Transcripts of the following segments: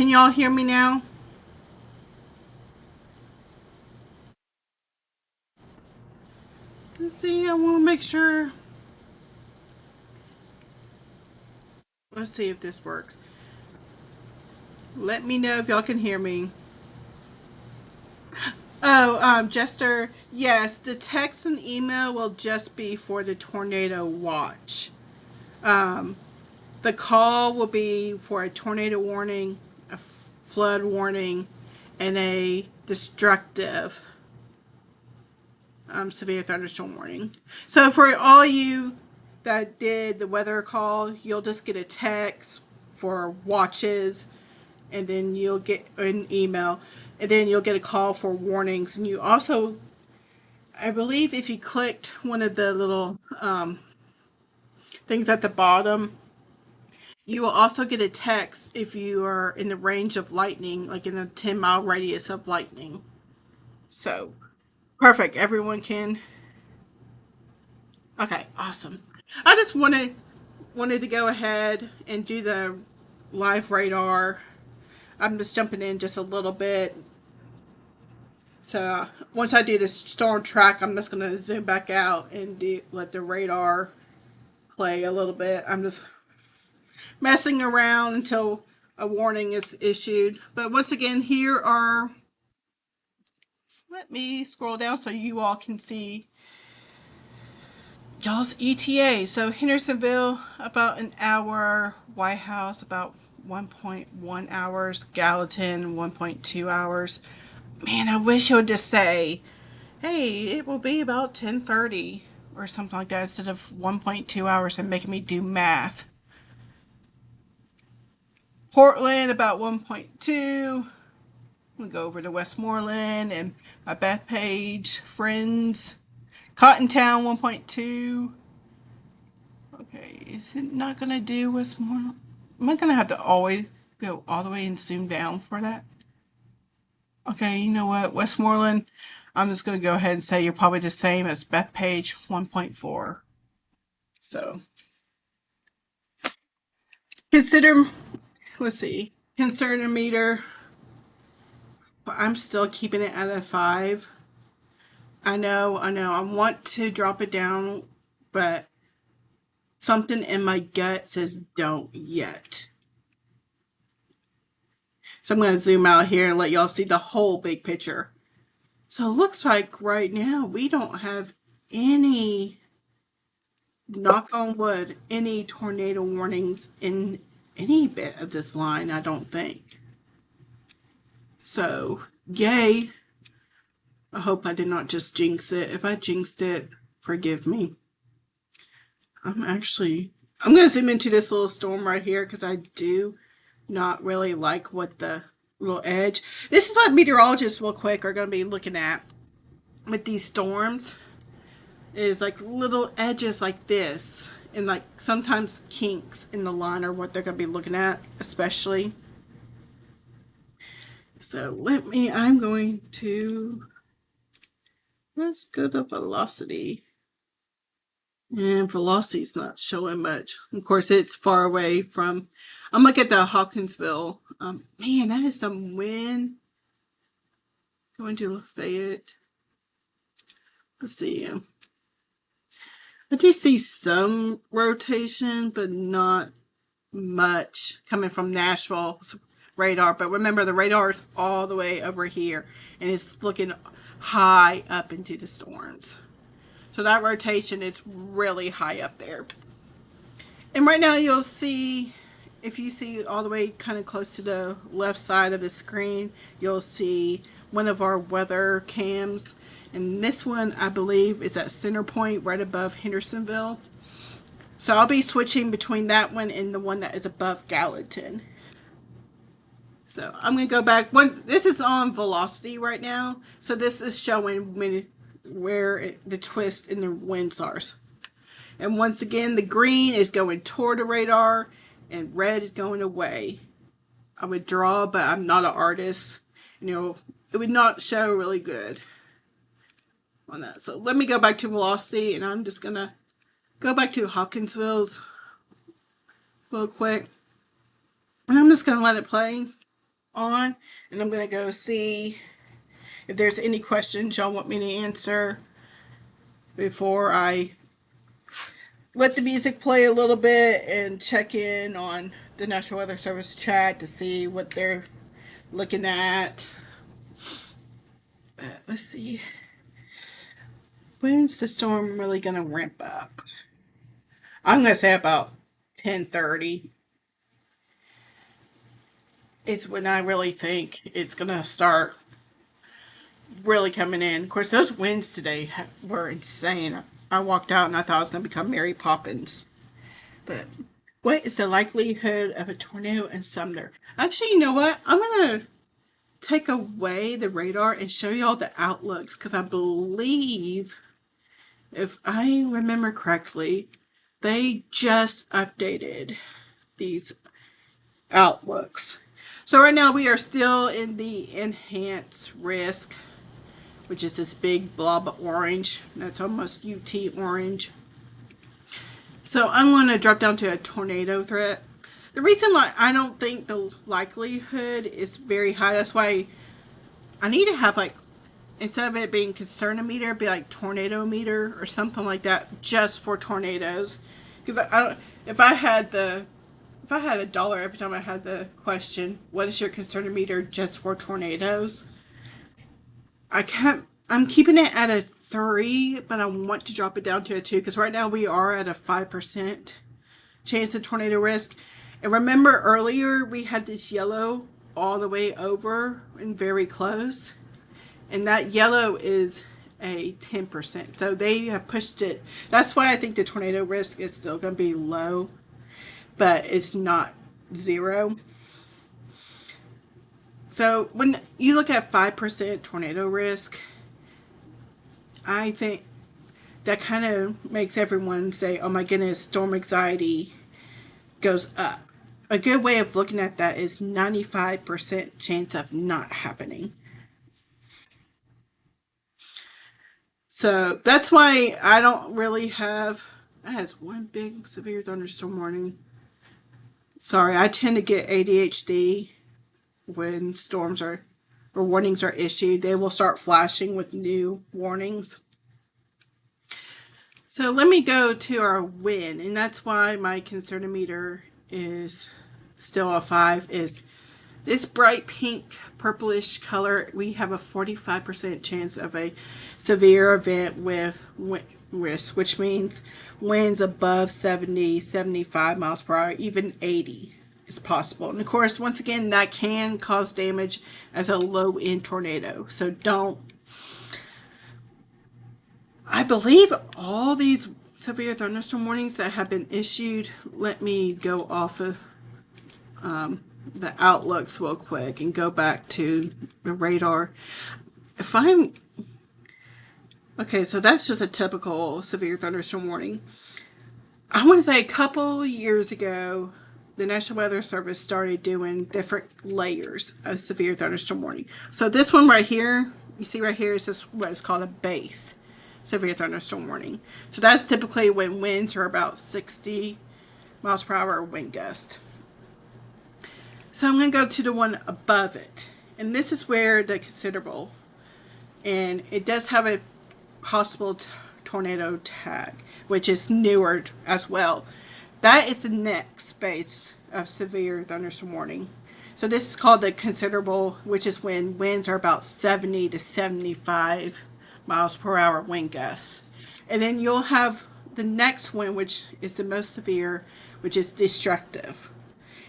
Can y'all hear me now? Let's see, I want to make sure. Let's see if this works. Let me know if y'all can hear me. Oh, Jester, yes, the text and email will just be for the tornado watch. Um, the call will be for a tornado warning, a flood warning, and a destructive severe thunderstorm warning. So for all you that did the weather call, you'll just get a text for watches, and then you'll get an email, and then you'll get a call for warnings. And you also, I believe, if you clicked one of the little things at the bottom, you will also get a text if you are in the range of lightning, like in a 10-mile radius of lightning. So perfect. Everyone can. Okay, awesome. I just wanted to go ahead and do the live radar. I'm just jumping in just a little bit. So once I do this storm track, I'm just gonna zoom back out and let the radar play a little bit. I'm just messing around until a warning is issued. But once again, here are. Let me scroll down so you all can see y'all's ETA. So Hendersonville about an hour, White House about 1.1 hours, Gallatin 1.2 hours. Man, I wish it would just say, hey, it will be about 10:30 or something like that instead of 1.2 hours and making me do math. Portland about 1.2. We go over to Westmoreland and my Bethpage friends. Cottontown 1.2. Okay, is it not going to do Westmoreland? Am I going to have to always go all the way and zoom down for that? Okay, you know what? Westmoreland, I'm just going to go ahead and say you're probably the same as Bethpage 1.4. So consider, let's see, concern meter. But I'm still keeping it at a 5. I know. I want to drop it down, but something in my gut says don't yet. So I'm going to zoom out here and let y'all see the whole big picture. So it looks like right now we don't have any, knock on wood, any tornado warnings in any bit of this line, I don't think. So, yay. I hope I did not just jinx it. If I jinxed it, forgive me. I'm going to zoom into this little storm right here because I do not really like what the little edge. This is what meteorologists real quick are going to be looking at with these storms, is like little edges like this, and like sometimes kinks in the line are what they're going to be looking at, especially. So I'm going to, let's go to velocity. And velocity's not showing much. Of course, it's far away from. I'm looking at the Hawkinsville. Man, that is some wind. Going to Lafayette. Let's see. I do see some rotation, but not much coming from Nashville's radar. But remember, the radar is all the way over here, and it's looking high up into the storms. So that rotation is really high up there. And right now you'll see, if you see all the way kind of close to the left side of the screen, you'll see one of our weather cams. And this one, I believe, is at center point right above Hendersonville. So I'll be switching between that one and the one that is above Gallatin. So I'm going to go back. This is on velocity right now. So this is showing the twist in the winds are. And once again, the green is going toward the radar and red is going away. I would draw, but I'm not an artist. It would not show really good on that. So let me go back to velocity, and I'm just going to go back to Hawkinsville's real quick. And I'm just going to let it play. on, and I'm going to go see if there's any questions y'all want me to answer before I let the music play a little bit and check in on the National Weather Service chat to see what they're looking at. But let's see. When's the storm really going to ramp up? I'm going to say about 10:30 is when I really think it's going to start really coming in. Of course, those winds today were insane. I walked out and I thought I was going to become Mary Poppins. But what is the likelihood of a tornado in Sumner? Actually, you know what? I'm going to take away the radar and show y'all the outlooks, because I believe, if I remember correctly, they just updated these outlooks. So right now we are still in the enhanced risk, which is this big blob orange. That's almost UT orange. So I'm going to drop down to a tornado threat. The reason why I don't think the likelihood is very high, that's why I need to have, like, instead of it being concernometer, it'd be like tornado meter or something like that, just for tornadoes. Because I don't, if I had $1 every time I had the question, what is your concernometer just for tornadoes? I'm keeping it at a 3, but I want to drop it down to a 2, because right now we are at a 5% chance of tornado risk. And remember earlier we had this yellow all the way over and very close, and that yellow is a 10%. So they have pushed it. That's why I think the tornado risk is still going to be low, but it's not 0. So when you look at 5% tornado risk, I think that kind of makes everyone say, oh my goodness, storm anxiety goes up. A good way of looking at that is 95% chance of not happening. So that's why I don't really have, I had one big severe thunderstorm warning. Sorry, I tend to get ADHD when storms are, or warnings are issued. They will start flashing with new warnings. So let me go to our wind, and that's why my concernometer is still a 5, is this bright pink purplish color. We have a 45% chance of a severe event with risk, which means winds above 70, 75 miles per hour, even 80 is possible. And of course, once again, that can cause damage as a low end tornado. So don't, I believe all these severe thunderstorm warnings that have been issued, let me go off of the outlooks real quick and go back to the radar. If I'm, okay, so that's just a typical severe thunderstorm warning. I want to say a couple years ago, the National Weather Service started doing different layers of severe thunderstorm warning. So this one right here, you see right here, is just what is called a base severe thunderstorm warning. So that's typically when winds are about 60 miles per hour wind gust. So I'm going to go to the one above it. And this is where the considerable, and it does have a possible tornado tag, which is newer as well. That is the next base of severe thunderstorm warning. So this is called the considerable, which is when winds are about 70 to 75 miles per hour wind gusts. And then you'll have the next one, which is the most severe, which is destructive.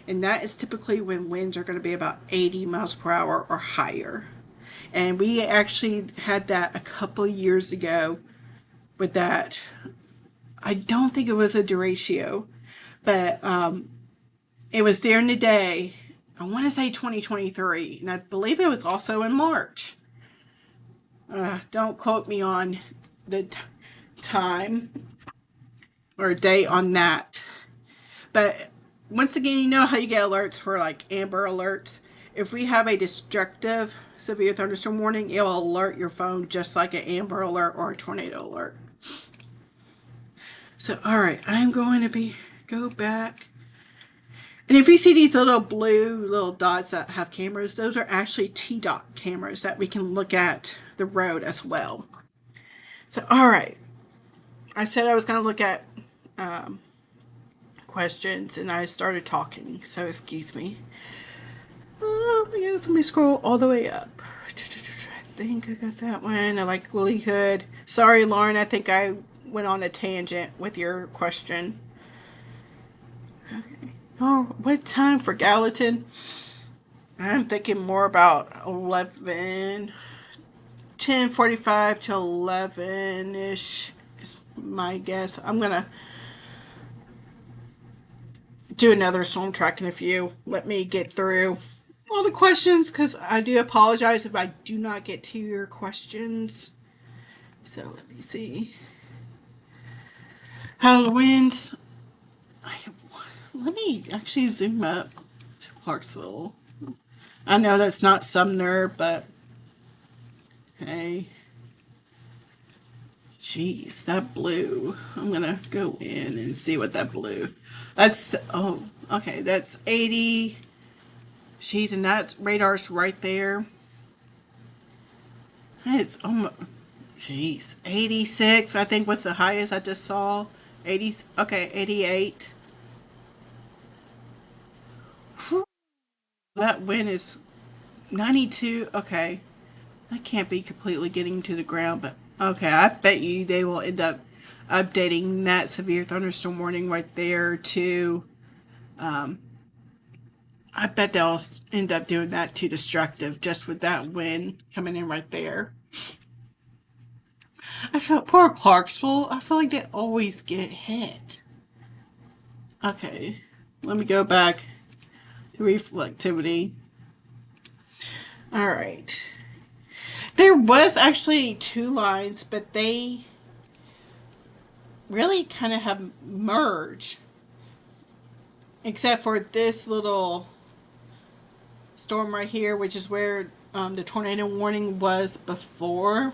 And that is typically when winds are going to be about 80 miles per hour or higher. And we actually had that a couple years ago with that. I don't think it was a derecho, but it was during the day. I want to say 2023, and I believe it was also in March. Don't quote me on the time or date on that. But once again, you know how you get alerts for like amber alerts. If we have a destructive severe thunderstorm warning, it will alert your phone just like an amber alert or a tornado alert. So, all right, I'm going to go back. And if you see these little blue little dots that have cameras, those are actually T-dot cameras that we can look at the road as well. So, all right. I said I was going to look at questions and I started talking, so excuse me. Oh, yes, let me scroll all the way up. I think I got that one. I like Willie Hood. Sorry, Lauren, I think I went on a tangent with your question. Okay. Oh, what time for Gallatin? I'm thinking more about 11, 10:45 to 11 ish is my guess. I'm gonna do another storm tracking if you let me get through all the questions, because I do apologize if I do not get to your questions. So let me see. How the winds. Let me actually zoom up to Clarksville. I know that's not Sumner, but hey. Jeez, that blue. I'm gonna go in and see what that blue. That's, oh, okay, that's 80. Jeez, and that radar's right there. It's almost, jeez, 86. I think was the highest I just saw. 80. Okay, 88. Whew, that wind is 92. Okay, that can't be completely getting to the ground, but okay, I bet you they will end up updating that severe thunderstorm warning right there to. Um, I bet they'll end up doing that to destructive just with that wind coming in right there. I feel poor Clarksville. I feel like they always get hit. Okay, let me go back to reflectivity. All right. There was actually two lines, but they really kind of have merged, except for this little storm right here, which is where the tornado warning was before.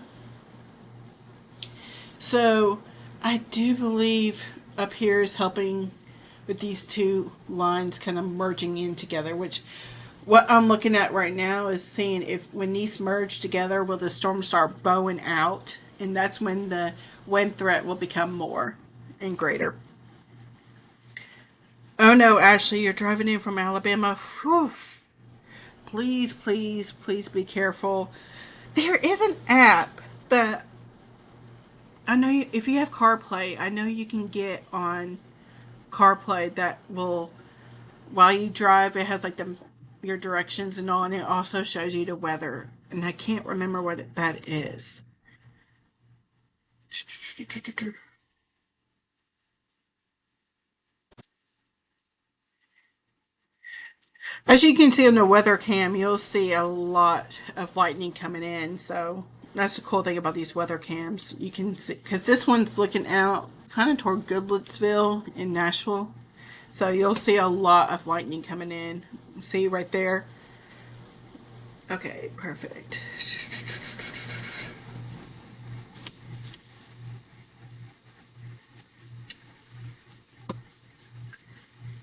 So I do believe up here is helping with these two lines kind of merging in together, which what I'm looking at right now is seeing if when these merge together, will the storm start bowing out? And that's when the wind threat will become more and greater. Oh no, Ashley, you're driving in from Alabama. Whew. Please, please, please be careful. There is an app that I know you, if you have CarPlay, I know you can get on CarPlay that will, while you drive, it has like your directions and all, and it also shows you the weather. And I can't remember what that is. As you can see on the weather cam, you'll see a lot of lightning coming in. So that's the cool thing about these weather cams. You can see, because this one's looking out kind of toward Goodlettsville in Nashville. So you'll see a lot of lightning coming in. See right there? Okay, perfect.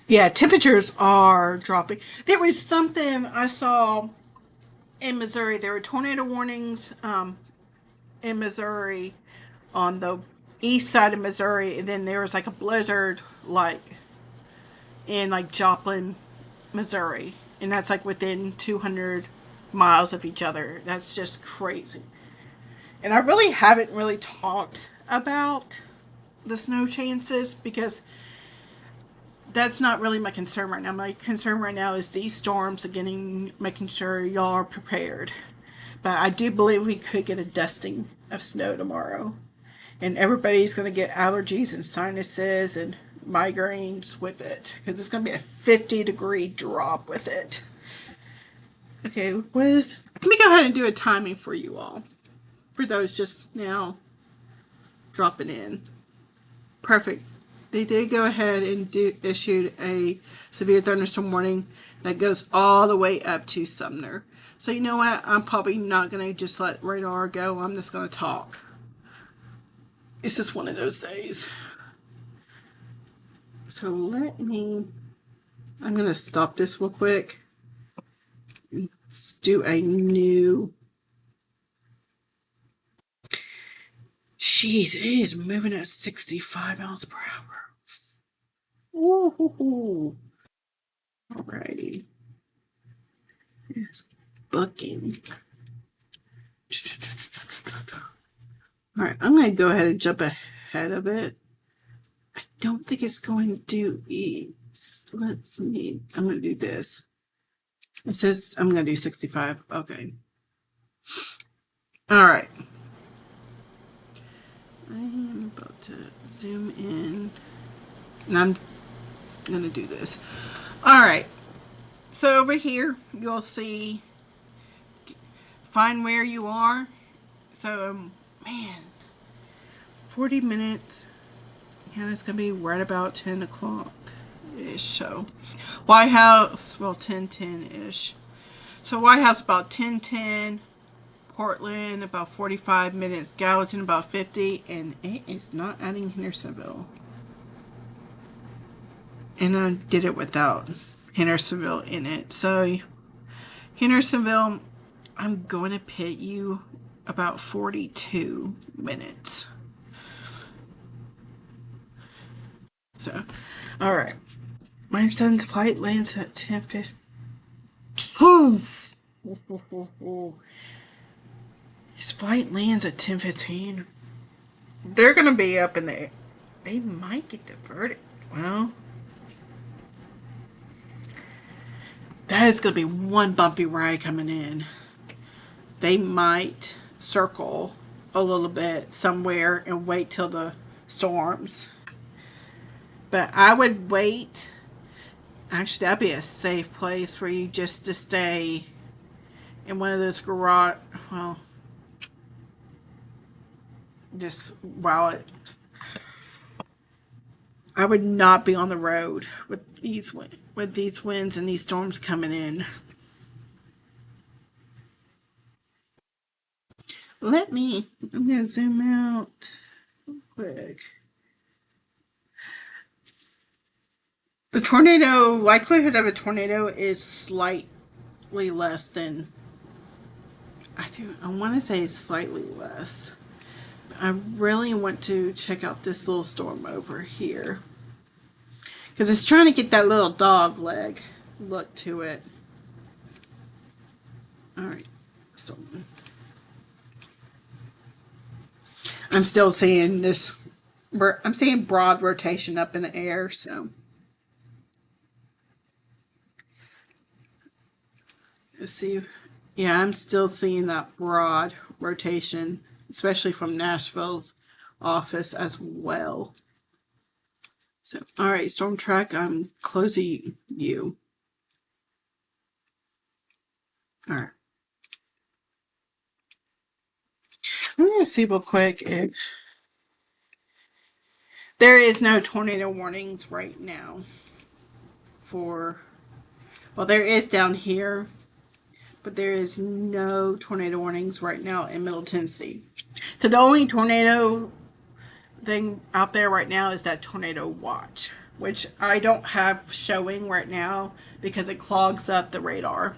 Yeah, temperatures are dropping. There was something I saw in Missouri. There were tornado warnings in Missouri on the east side of Missouri, and then there was like a blizzard like in like Joplin, Missouri, and that's like within 200 miles of each other. That's just crazy. And I really haven't really talked about the snow chances because that's not really my concern right now. My concern right now is these storms and making sure y'all are prepared. But I do believe we could get a dusting of snow tomorrow. And everybody's going to get allergies and sinuses and migraines with it because it's going to be a 50-degree drop with it. Okay, let me go ahead and do a timing for you all. For those just now dropping in. Perfect. They did go ahead and issued a severe thunderstorm warning that goes all the way up to Sumner. So you know what? I'm probably not going to just let radar go. I'm just going to talk. It's just one of those days. So let me I'm going to stop this real quick. Let's do a new. Jeez, it is moving at 65 miles per hour. Woohoo! Alrighty. It's booking. Alright, I'm going to go ahead and jump ahead of it. I don't think it's going to do east. Let's see. I'm going to do this. It says I'm going to do 65. Okay. Alright. I am about to zoom in. And I'm going to do this. Alright. So over here, you'll see find where you are. So, man, 40 minutes. Yeah, that's going to be right about 10 o'clock-ish. So, White House, well, 10:10-ish. So, White House about 10:10. Portland, about 45 minutes. Gallatin, about 50. And it is not adding Hendersonville. And I did it without Hendersonville in it. So, Hendersonville, I'm going to pit you about 42 minutes. So, all right. My son's flight lands at 10:50. His flight lands at 10:15. They're going to be up in the air. They might get diverted. Well, that is going to be one bumpy ride coming in. They might circle a little bit somewhere and wait till the storms. But I would wait. Actually, that'd be a safe place for you just to stay in one of those garage. Well, just while it. I would not be on the road with these winds and these storms coming in. I'm gonna zoom out quick. The tornado, likelihood of a tornado is slightly less than, I want to say slightly less. But I really want to check out this little storm over here. Because it's trying to get that little dog leg look to it. Alright. I'm still seeing this. I'm seeing broad rotation up in the air, so. Let's see. Yeah, I'm still seeing that broad rotation, especially from Nashville's office as well. So, all right, storm track, I'm closing you. All right. I'm going to see real quick if there is no tornado warnings right now for, well, there is down here, but there is no tornado warnings right now in Middle Tennessee. So the only tornado thing out there right now is that tornado watch, which I don't have showing right now because it clogs up the radar.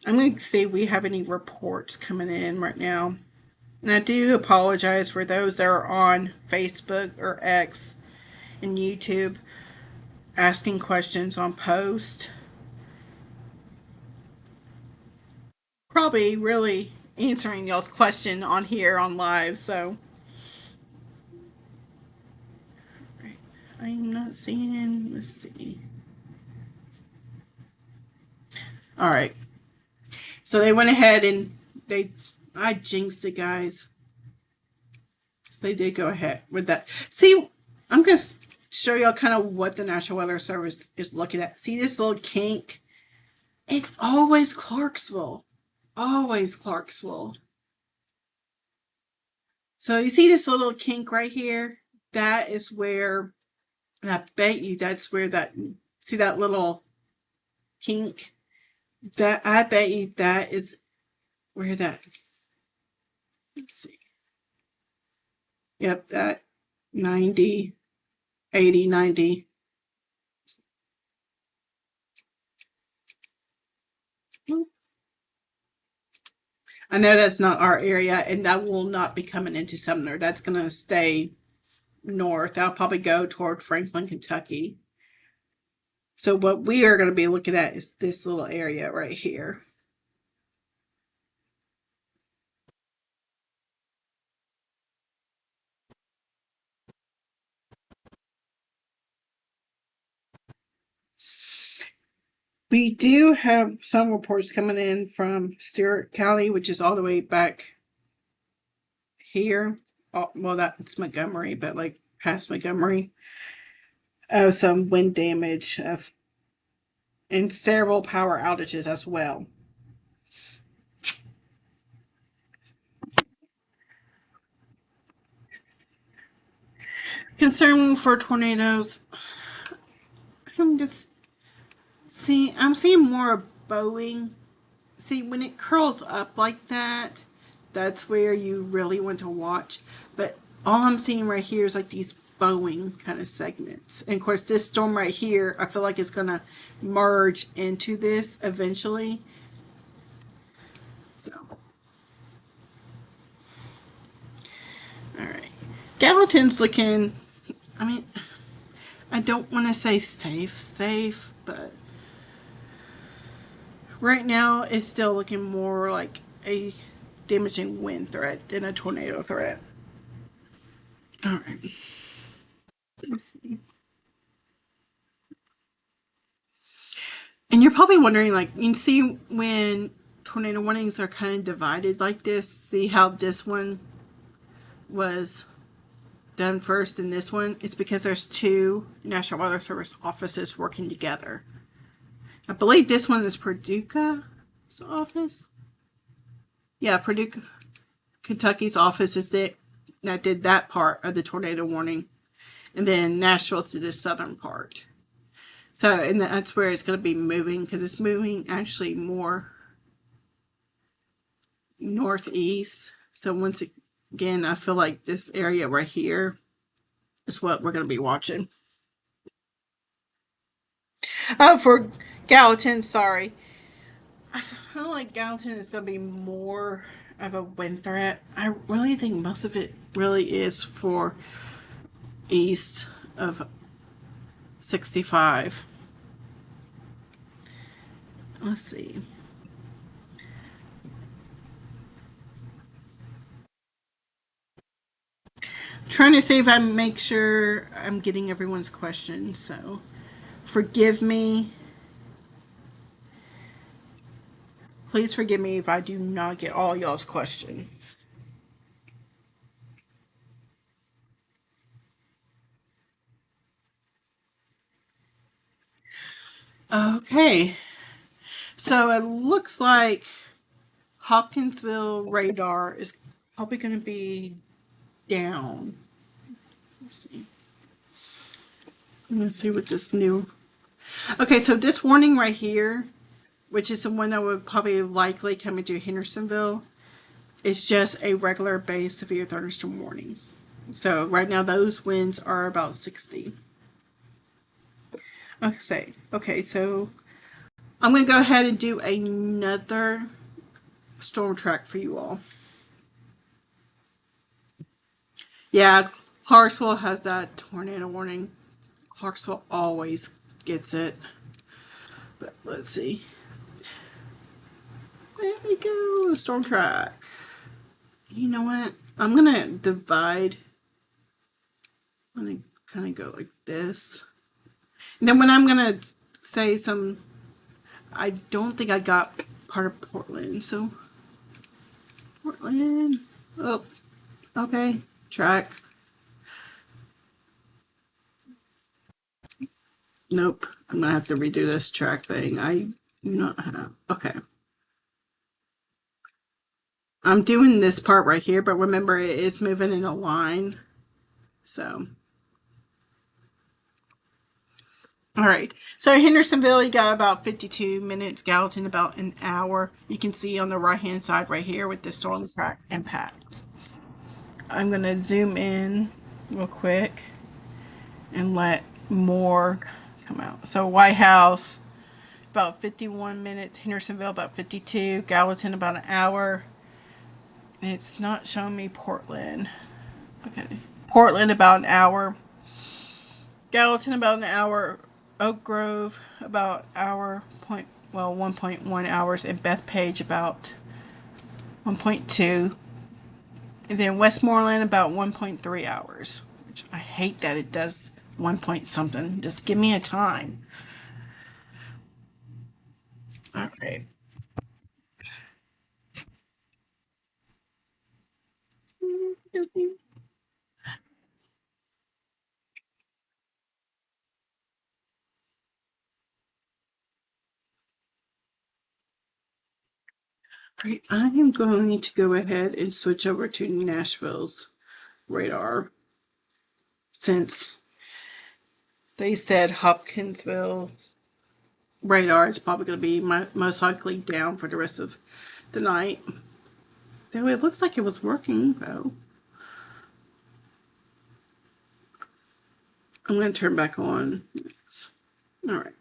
I'm going to see if we have any reports coming in right now. And I do apologize for those that are on Facebook or X and YouTube asking questions on post. Probably really answering y'all's question on here on live, so. I'm not seeing, let's see. All right. So they went ahead and I jinxed it, guys. They did go ahead with that. See, I'm going to show y'all kind of what the National Weather Service is looking at. See this little kink? It's always Clarksville. Always Clarksville. So you see this little kink right here? That is where, and I bet you that's where that, see that little kink? That, I bet you that is where that, let's see. Yep, that 90, 80, 90. I know that's not our area, and that will not be coming into Sumner. That's going to stay north. I'll probably go toward Franklin, Kentucky. So what we are going to be looking at is this little area right here. We do have some reports coming in from Stewart County, which is all the way back here. Oh, well, that's Montgomery, but like past Montgomery. Some wind damage and several power outages as well. Concern for tornadoes. I'm just I'm seeing more bowing. See, when it curls up like that, that's where you really want to watch. But all I'm seeing right here is like these bowing kind of segments. And of course, this storm right here, I feel like it's going to merge into this eventually. So, all right. Gallatin's looking, I mean, I don't want to say safe, but right now it's still looking more like a damaging wind threat than a tornado threat. All right. Let's see. And you're probably wondering, like, you see when tornado warnings are kind of divided like this, see how this one was done first and this one? It's because there's two National Weather Service offices working together. I believe this one is Paducah's office. Yeah, Paducah, Kentucky's office is that did that part of the tornado warning. And then Nashville's did the southern part. So, and that's where it's going to be moving because it's moving actually more northeast. So, once again, I feel like this area right here is what we're going to be watching. Oh, for Gallatin, sorry. I feel like Gallatin is going to be more of a wind threat. I really think most of it really is for east of 65. Let's see. Trying to see if I make sure I'm getting everyone's questions. So forgive me. Please forgive me if I do not get all y'all's questions. Okay. So it looks like Hopkinsville radar is probably going to be down. Let's see. Let's see what this new. Okay, so this warning right here, which is the one that would probably likely come into Hendersonville, is just a regular base severe thunderstorm warning. So right now those winds are about 60. Okay, so I'm going to go ahead and do another storm track for you all. Yeah, Clarksville has that tornado warning. Clarksville always gets it. But let's see. There we go. Storm track. You know what? I'm going to divide. I'm going to kind of go like this. And then when I'm going to say some, I don't think I got part of Portland. So, Portland. Oh, okay. Track. Nope. I'm going to have to redo this track thing. I do not have. Okay. I'm doing this part right here, but remember it is moving in a line. So, all right. So Hendersonville, you got about 52 minutes. Gallatin, about an hour. You can see on the right hand side right here with the storm track impacts. I'm going to zoom in real quick and let more come out. So White House, about 51 minutes. Hendersonville, about 52. Gallatin, about an hour. It's not showing me Portland. Okay. Portland about an hour. Gallatin about an hour. Oak Grove about hour point 1.1 hours, and Bethpage about 1.2, and then Westmoreland about 1.3 hours. Which I hate that it does 1 point something. Just give me a time. All right. Great. I am going to go ahead and switch over to Nashville's radar since they said Hopkinsville radar is probably going to be most likely down for the rest of the night. Though it looks like it was working, though. I'm going to turn back on. Yes. All right.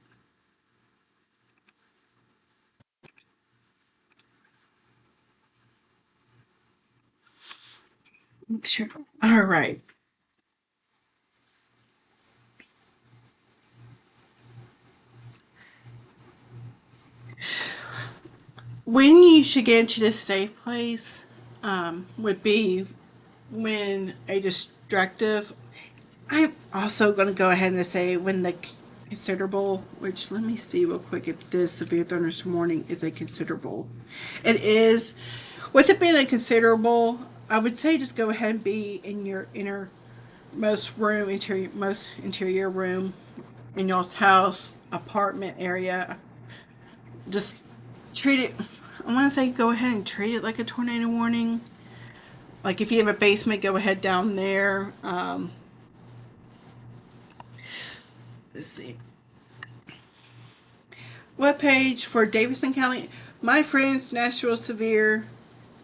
Make sure. All right. When you should get into the safe place would be when a destructive. I'm also going to go ahead and say when the considerable, which let me see real quick if this severe thunderstorm warning is a considerable. It is. With it being a considerable, I would say just go ahead and be in your most interior room in y'all's house, apartment area. Just treat it. I want to say go ahead and treat it like a tornado warning. Like if you have a basement, go ahead down there. Let's see. Webpage for Davidson County. My friends, Nashville Severe,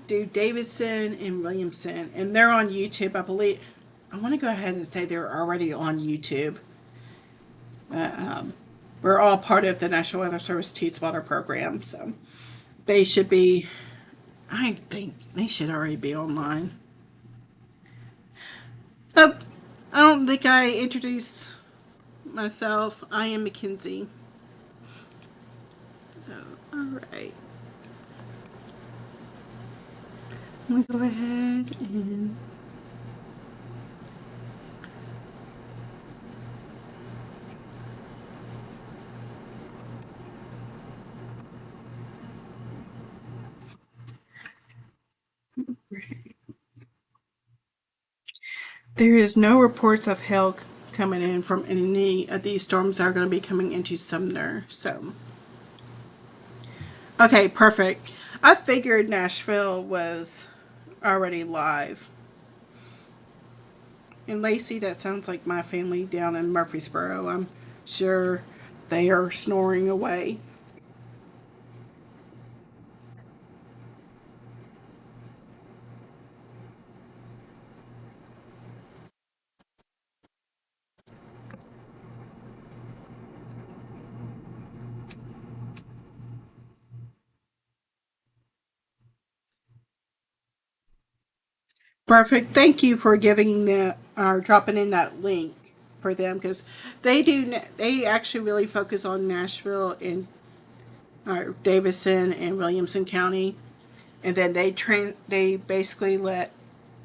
do Davidson and Williamson, and they're on YouTube. I believe. I want to go ahead and say they're already on YouTube. We're all part of the National Weather Service T-Spotter program, so they should be. I think they should already be online. Oh, I don't think I introduced myself. I am Mackenzie. So, all right. I'm gonna go ahead and there is no reports of hail coming in from any of these storms that are going to be coming into Sumner. So, okay, perfect. I figured Nashville was already live. And Lacey, that sounds like my family down in Murfreesboro. I'm sure they are snoring away. Perfect. Thank you for giving the or dropping in that link for them because they actually really focus on Nashville and Davison and Williamson County, and then they basically let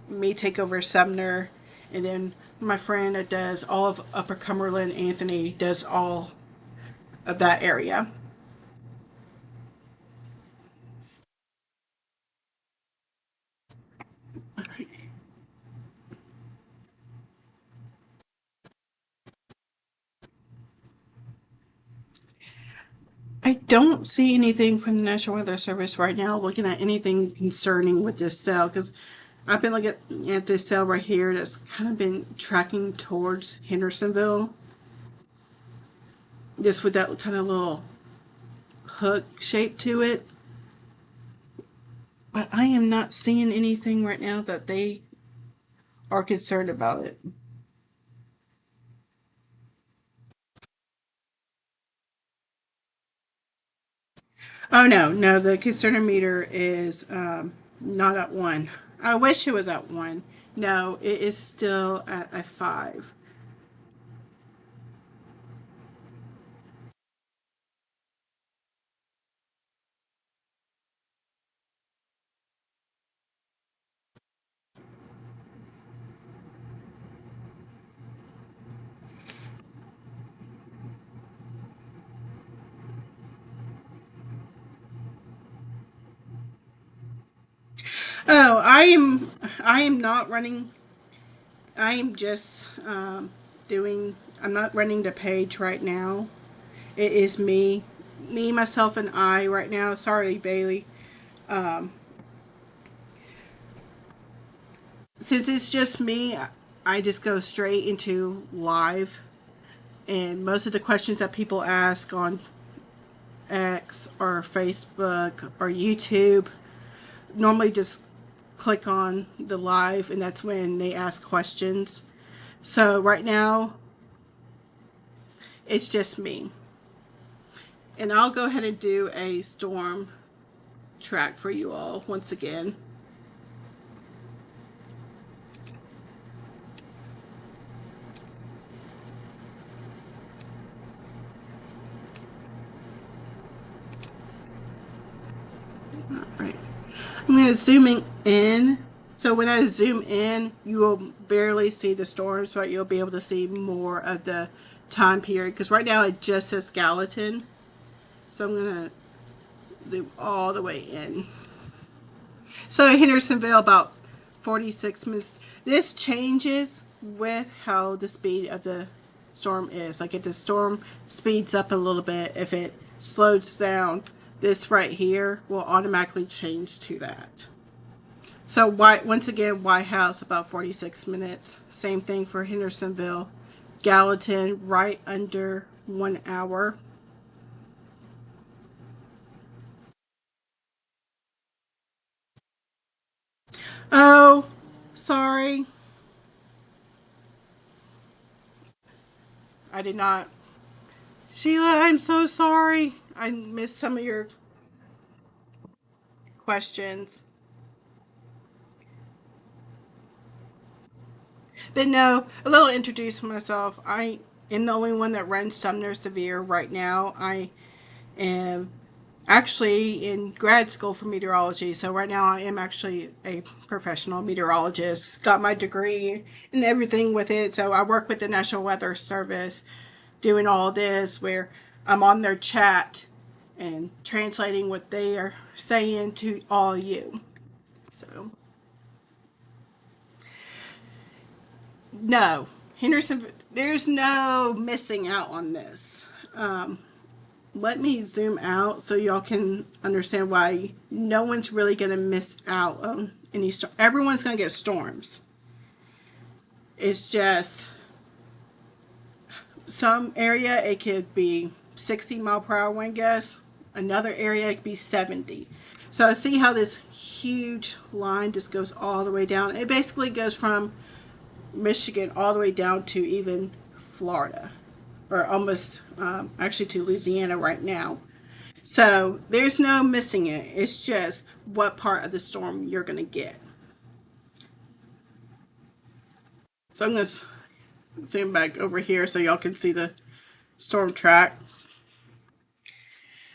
me take over Sumner, and then my friend that does all of Upper Cumberland, Anthony, does all of that area. I don't see anything from the National Weather Service right now looking at anything concerning with this cell because I've been looking at this cell right here that's kind of been tracking towards Hendersonville, just with that kind of little hook shape to it. But I am not seeing anything right now that they are concerned about it. Oh no, no, the concerner meter is Not at 1. I wish it was at 1. No, it is still at a 5. Oh, I am not running. I am just doing. I'm not running the page right now. It is me, myself, and I right now. Sorry, Bailey. Um, since it's just me, I just go straight into live, and most of the questions that people ask on X or Facebook or YouTube normally just click on the live, and that's when they ask questions. So right now, it's just me. And I'll go ahead and do a storm track for you all once again. All right. I'm going to zoom in. So when I zoom in, you will barely see the storms, but you'll be able to see more of the time period. Because right now it just says Gallatin. So I'm going to zoom all the way in. So Hendersonville, about 46 minutes. This changes with how the speed of the storm is. Like if the storm speeds up a little bit, if it slows down, this right here will automatically change to that. So once again, White House about 46 minutes. Same thing for Hendersonville. Gallatin right under 1 hour. Oh, sorry. I did not. Sheila, I'm so sorry. I missed some of your questions. But no, a little introduce myself. I am the only one that runs Sumner Severe right now. I am actually in grad school for meteorology. So right now I am actually a professional meteorologist. Got my degree and everything with it. So I work with the National Weather Service doing all this where I'm on their chat and translating what they are saying to all you. So no, Henderson, there's no missing out on this. Let me zoom out so y'all can understand why no one's really going to miss out on any storm. Everyone's going to get storms. It's just some area it could be 60-mile-per-hour wind gusts. Another area it could be 70. So see how this huge line just goes all the way down. It basically goes from Michigan all the way down to even Florida, or almost actually to Louisiana right now. So there's no missing it. It's just what part of the storm you're going to get. So I'm going to zoom back over here so y'all can see the storm track.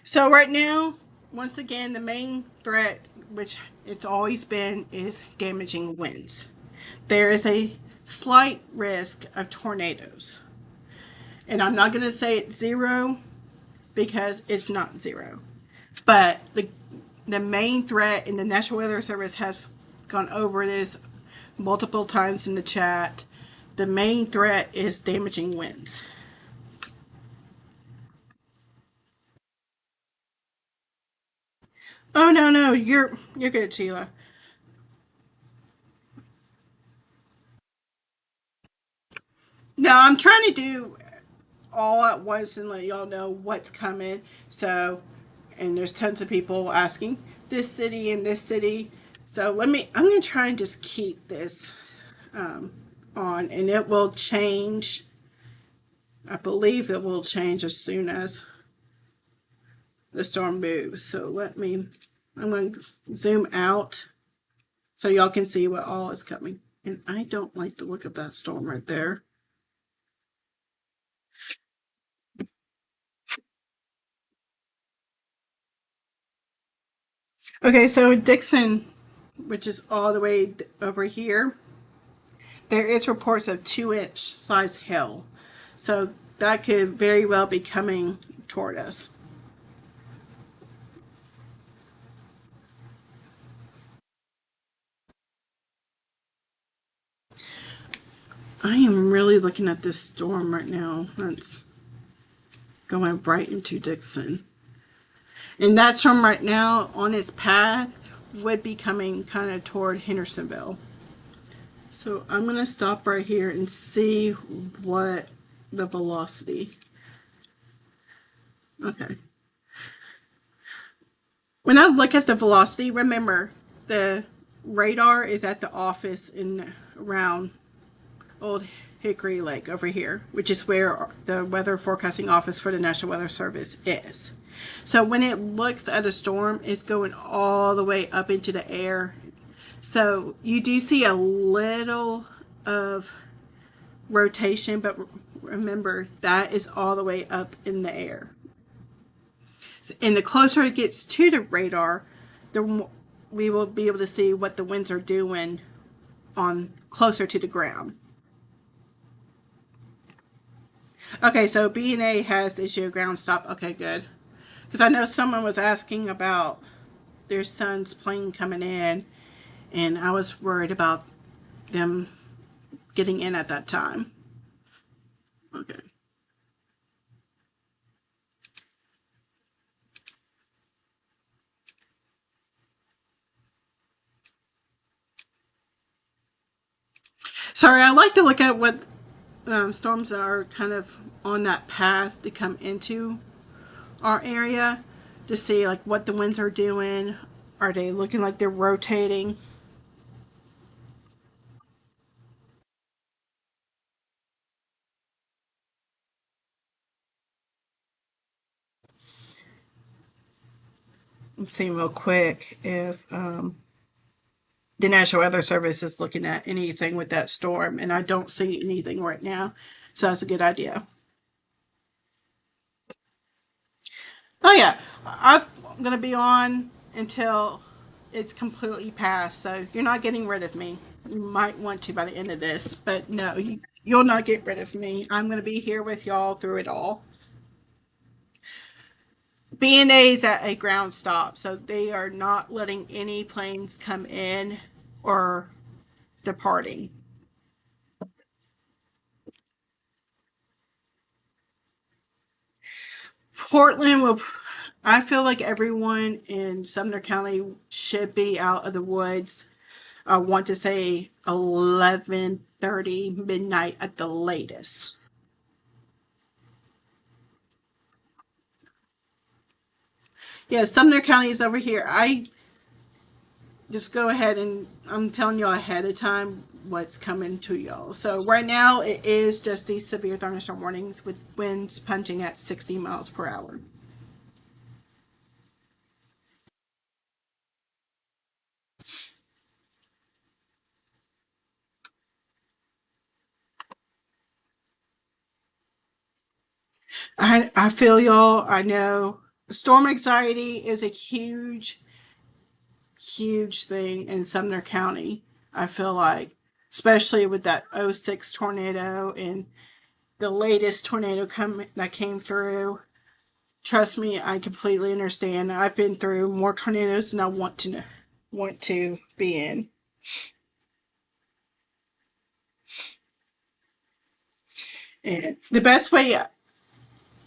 So right now, once again, the main threat, which it's always been, is damaging winds. There is a slight risk of tornadoes. And I'm not going to say it's zero because it's not zero. But the main threat, and the National Weather Service has gone over this multiple times in the chat, the main threat is damaging winds. Oh no, you're good, Sheila. No, I'm trying to do all at once and let y'all know what's coming. So, and there's tons of people asking this city and this city. So I'm gonna try and just keep this on, and it will change. I believe it will change as soon as the storm moves. So I'm going to zoom out. so y'all can see what all is coming. And I don't like the look of that storm right there. Okay, so Dixon, which is all the way over here, there is reports of 2-inch size hail. So that could very well be coming toward us. I am really looking at this storm right now. It's going right into Dixon. And that storm right now on its path would be coming kind of toward Hendersonville. So I'm going to stop right here and see what the velocity. Okay. When I look at the velocity, remember the radar is at the office in around Old Hickory Lake over here, which is where the weather forecasting office for the National Weather Service is. So when it looks at a storm, it's going all the way up into the air. So you do see a little of rotation, but remember that is all the way up in the air. And the closer it gets to the radar, the more we will be able to see what the winds are doing on closer to the ground. Okay, so B&A has issued a ground stop. Okay, good. Because I know someone was asking about their son's plane coming in, and I was worried about them getting in at that time. Okay. Sorry, I like to look at what storms are kind of on that path to come into our area to see like what the winds are doing. Are they looking like they're rotating? I'm seeing real quick if the National Weather Service is looking at anything with that storm, and I don't see anything right now. So that's a good idea. Oh yeah, I'm gonna be on until it's completely passed. So you're not getting rid of me. You might want to by the end of this, but no, you'll not get rid of me. I'm gonna be here with y'all through it all. B&A is at a ground stop, so they are not letting any planes come in or departing. Portland will. I feel like everyone in Sumner County should be out of the woods. I want to say 11:30 midnight at the latest. Yeah, Sumner County is over here. I just go ahead and I'm telling y'all ahead of time what's coming to y'all. So right now it is just these severe thunderstorm warnings with winds punching at 60 miles per hour. I feel y'all. I know storm anxiety is a huge thing in Sumner County. I feel like, especially with that '06 tornado and the latest tornado that came through. Trust me, I completely understand. I've been through more tornadoes than I want to be in. And the best way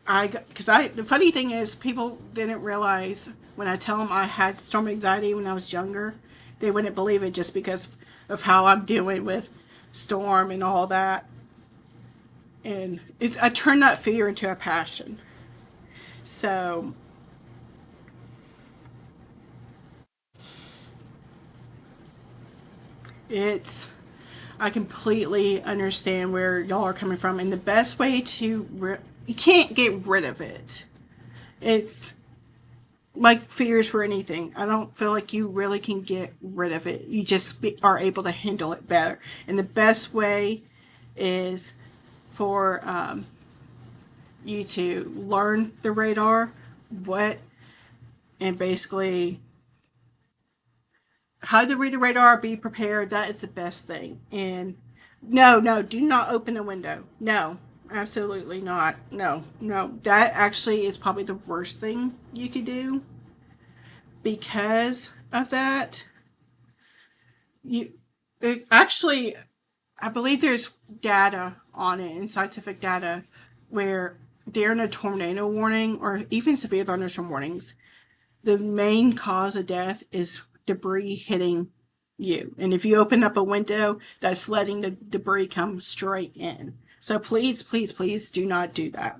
the funny thing is, people didn't realize when I tell them I had storm anxiety when I was younger, they wouldn't believe it just because of how I'm doing with storm and all that. And I turned that fear into a passion. So it's I completely understand where y'all are coming from, and the best way to you can't get rid of it. It's like fears for anything. I don't feel like you really can get rid of it. You just are able to handle it better. And the best way is for you to learn the radar, what, and basically how to read the radar, be prepared. That is the best thing. And no, no, do not open the window. No, absolutely not. No, no. That actually is probably the worst thing you could do because of that. You actually, I believe there's data on it and scientific data where during a tornado warning or even severe thunderstorm warnings, the main cause of death is debris hitting you. And if you open up a window, that's letting the debris come straight in. So please, please, please do not do that.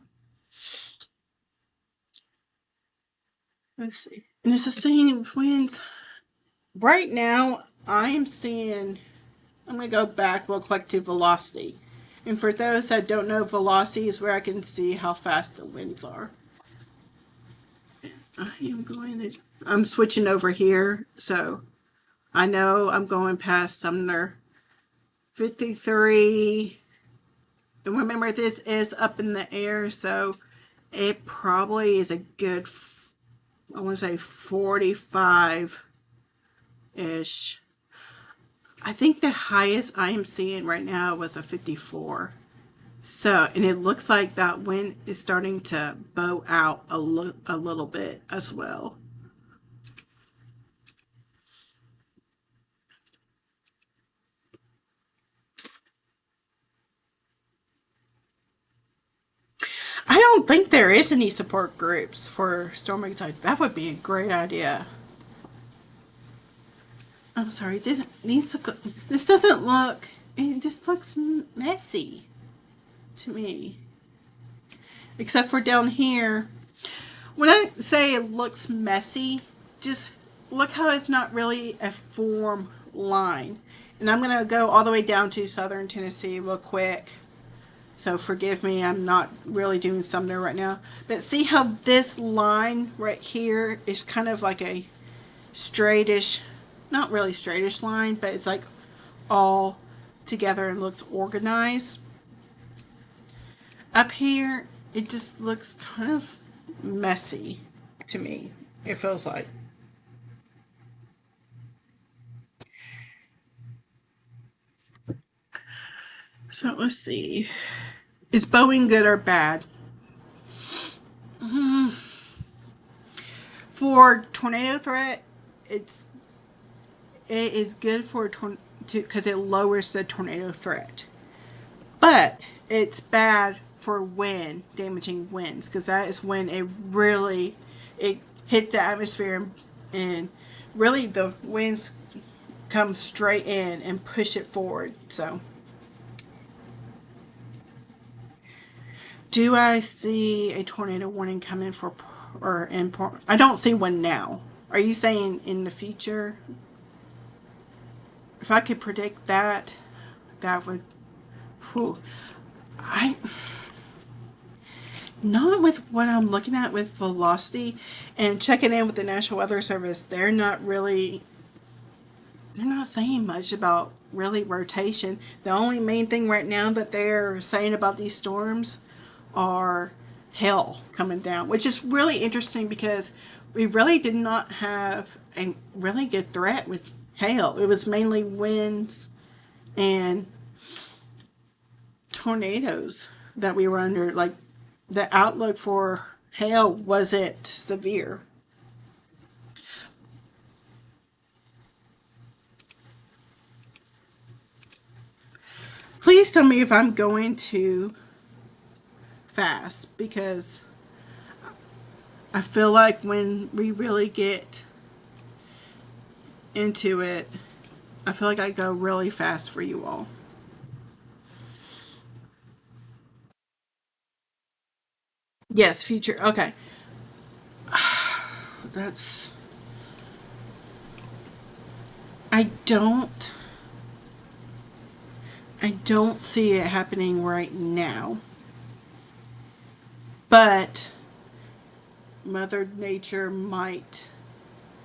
Let's see. And it's the same winds. Right now, I am seeing, I'm going to go back real quick to velocity. And for those that don't know, velocity is where I can see how fast the winds are. I'm switching over here, so I know I'm going past Sumner. 53. And remember, this is up in the air, so it probably is a good, I want to say 45 ish. I think the highest I am seeing right now was a 54. So, and it looks like that wind is starting to bow out a little bit as well. I don't think there is any support groups for storm anxiety. That would be a great idea. I'm sorry. This doesn't look. It just looks messy to me. Except for down here. When I say it looks messy, just look how it's not really a form line. And I'm going to go all the way down to southern Tennessee real quick. So forgive me, I'm not really doing Sumner right now. But see how this line right here is kind of like a straightish, not really straightish line, but it's like all together and looks organized. Up here, it just looks kind of messy to me. It feels like. So let's see. Is Boeing good or bad? For tornado threat, it is good for because it lowers the tornado threat. But it's bad for wind, damaging winds, because that is when it hits the atmosphere and really the winds come straight in and push it forward. So, do I see a tornado warning coming for or in? I don't see one now. Are you saying in the future? If I could predict that, that would. Whew, I not with what I'm looking at with velocity and checking in with the National Weather Service. They're not saying much about really rotation. The only main thing right now that they're saying about these storms are hail coming down, which is really interesting because we really did not have a really good threat with hail. It was mainly winds and tornadoes that we were under. Like, the outlook for hail wasn't severe. Please tell me if I'm going too fast because I feel like when we really get into it, I feel like I go really fast for you all. Yes, future. Okay. That's. I don't. I don't see it happening right now. But Mother Nature might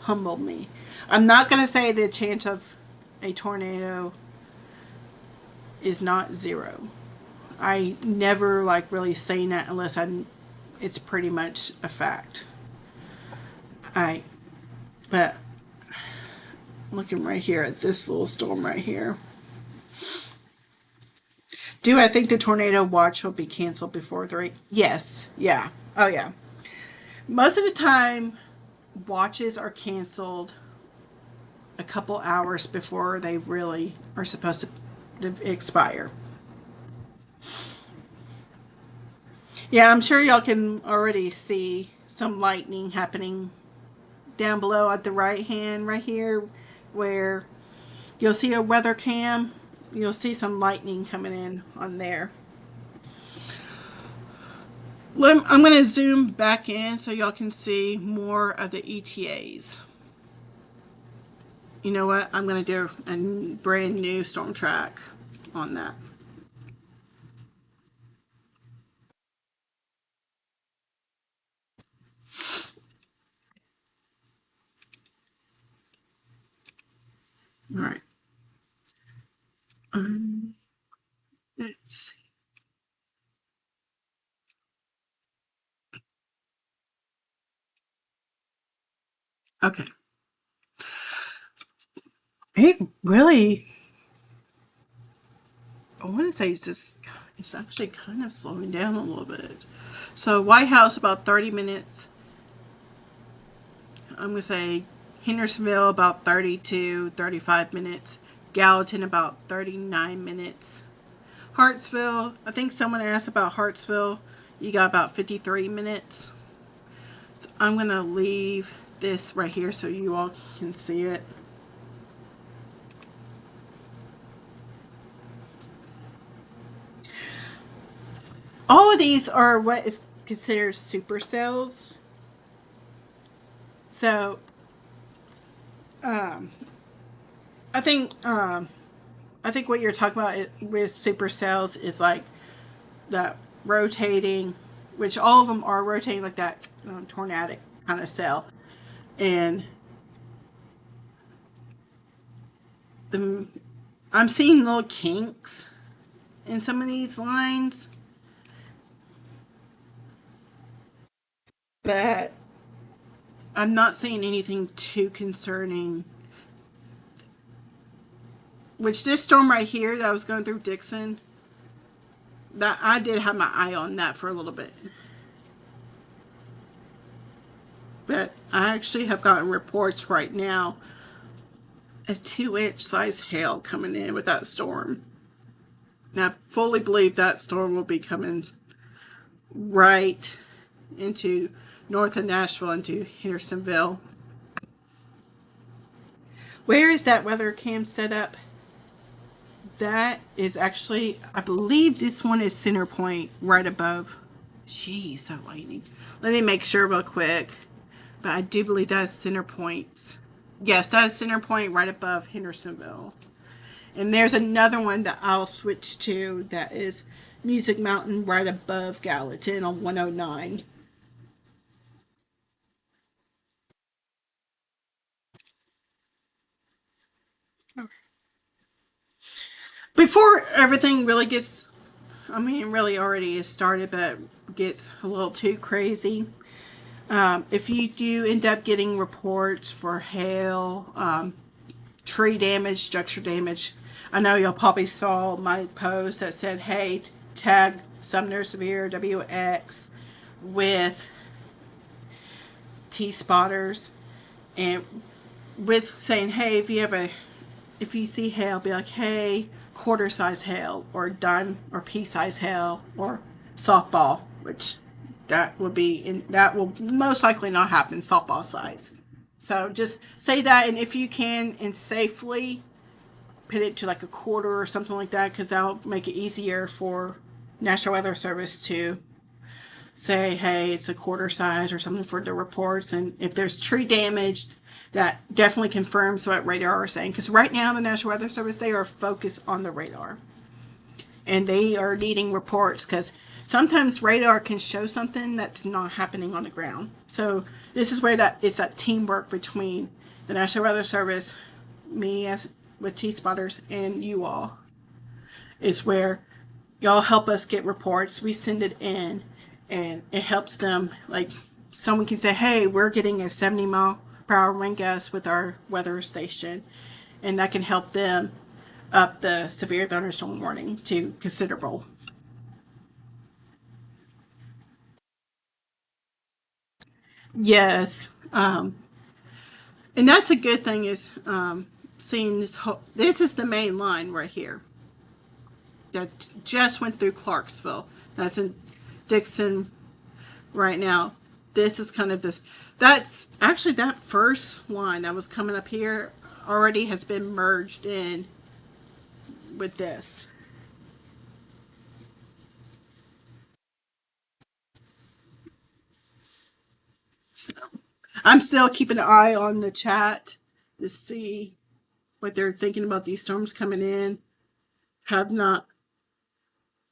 humble me. I'm not going to say the chance of a tornado is not zero. I never like really saying that unless it's pretty much a fact. I, but looking right here at this little storm right here. Do I think the tornado watch will be canceled before 3? Yes. Yeah. Oh, yeah. Most of the time, watches are canceled a couple hours before they really are supposed to expire. Yeah, I'm sure y'all can already see some lightning happening down below at the right hand right here where you'll see a weather cam. You'll see some lightning coming in on there. I'm going to zoom back in so y'all can see more of the ETAs. You know what? I'm going to do a brand new storm track on that. All right. Let's see. Okay. It really, I want to say it's actually kind of slowing down a little bit. So White House about 30 minutes. I'm going to say Hendersonville about 35 minutes. Gallatin about 39 minutes. Hartsville, I think someone asked about Hartsville. You got about 53 minutes. So I'm going to leave this right here so you all can see it. All of these are what is considered supercells. So um, I think I think what you're talking about with supercells is like that rotating, which all of them are rotating like that tornadic kind of cell, and the I'm seeing little kinks in some of these lines, but I'm not seeing anything too concerning. Which this storm right here that I was going through Dixon, that I did have my eye on that for a little bit. But I actually have gotten reports right now of 2-inch size hail coming in with that storm. And I fully believe that storm will be coming right into north of Nashville into Hendersonville. Where is that weather cam set up? That is actually, I believe this one is center point right above. Jeez, that lightning. Let me make sure real quick. But I do believe that is center points. Yes, that is center point right above Hendersonville. And there's another one that I'll switch to that is Music Mountain right above Gallatin on 109. Before everything really gets, I mean, it really already is started, but gets a little too crazy. If you do end up getting reports for hail, tree damage, structure damage, I know y'all probably saw my post that said, hey, tag Sumner Severe WX with T spotters and with saying, hey, if you see hail, be like, hey, quarter size hail or dime or pea size hail or softball, which that will most likely not happen softball size. So just say that, and if you can and safely put it to like a quarter or something like that, because that'll make it easier for National Weather Service to say, hey, it's a quarter size or something for the reports. And if there's tree damage, that definitely confirms what radar are saying. Because right now, the National Weather Service, they are focused on the radar. And they are needing reports because sometimes radar can show something that's not happening on the ground. So this is where that it's that teamwork between the National Weather Service, me as with T spotters, and you all is where y'all help us get reports. We send it in, and it helps them. Like someone can say, "Hey, we're getting a 70-mile-per-hour wind gust with our weather station," and that can help them up the severe thunderstorm warning to considerable. Yes, and that's a good thing is seeing this. This is the main line right here that just went through Clarksville. That's in Dixon right now. This is kind of this. That's actually that first line that was coming up here already has been merged in with this. So I'm still keeping an eye on the chat to see what they're thinking about these storms coming in. Have not.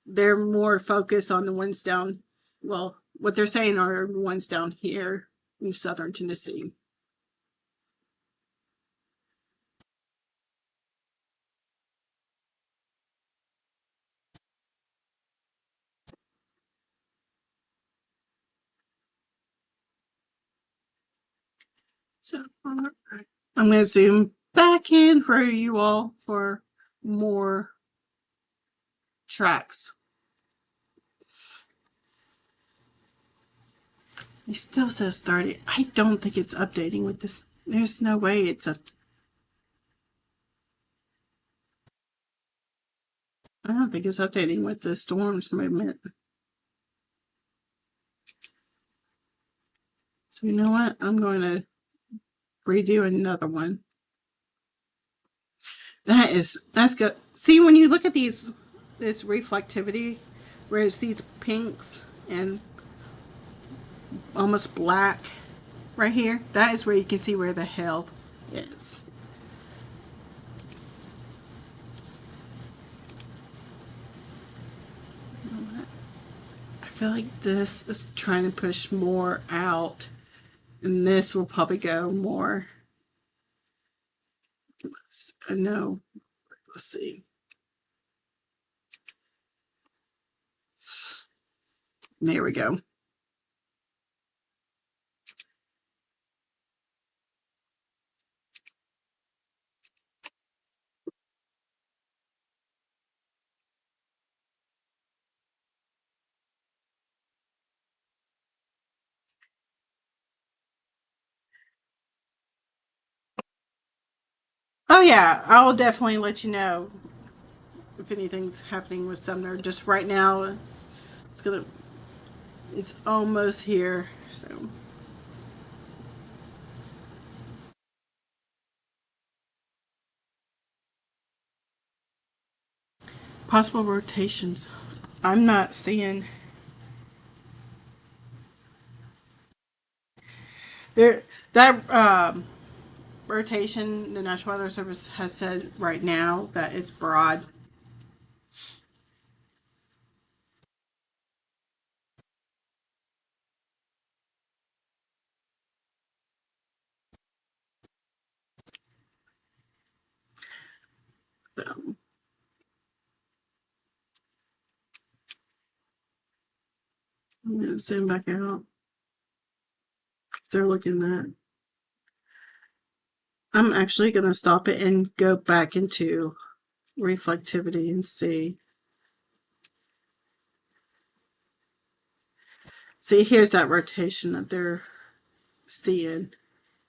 They're more focused on the ones down. Well, what they're saying are the ones down here in southern Tennessee. So I'm going to zoom back in for you all for more tracks. It still says 30. I don't think it's updating with this. There's no way it's up. I don't think it's updating with the storms movement. So you know what? I'm going to redo another one. That's good. See, when you look at this reflectivity, whereas these pinks and almost black right here, that is where you can see where the hell is. I feel like this is trying to push more out, and this will probably go more. No, let's see. There we go. Oh yeah, I will definitely let you know if anything's happening with Sumner. Just right now, it's gonna, it's almost here. So possible rotations. I'm not seeing there that rotation. The National Weather Service has said right now that it's broad. So I'm gonna zoom back out. They're looking at. I'm actually gonna stop it and go back into reflectivity and see. See, here's that rotation that they're seeing.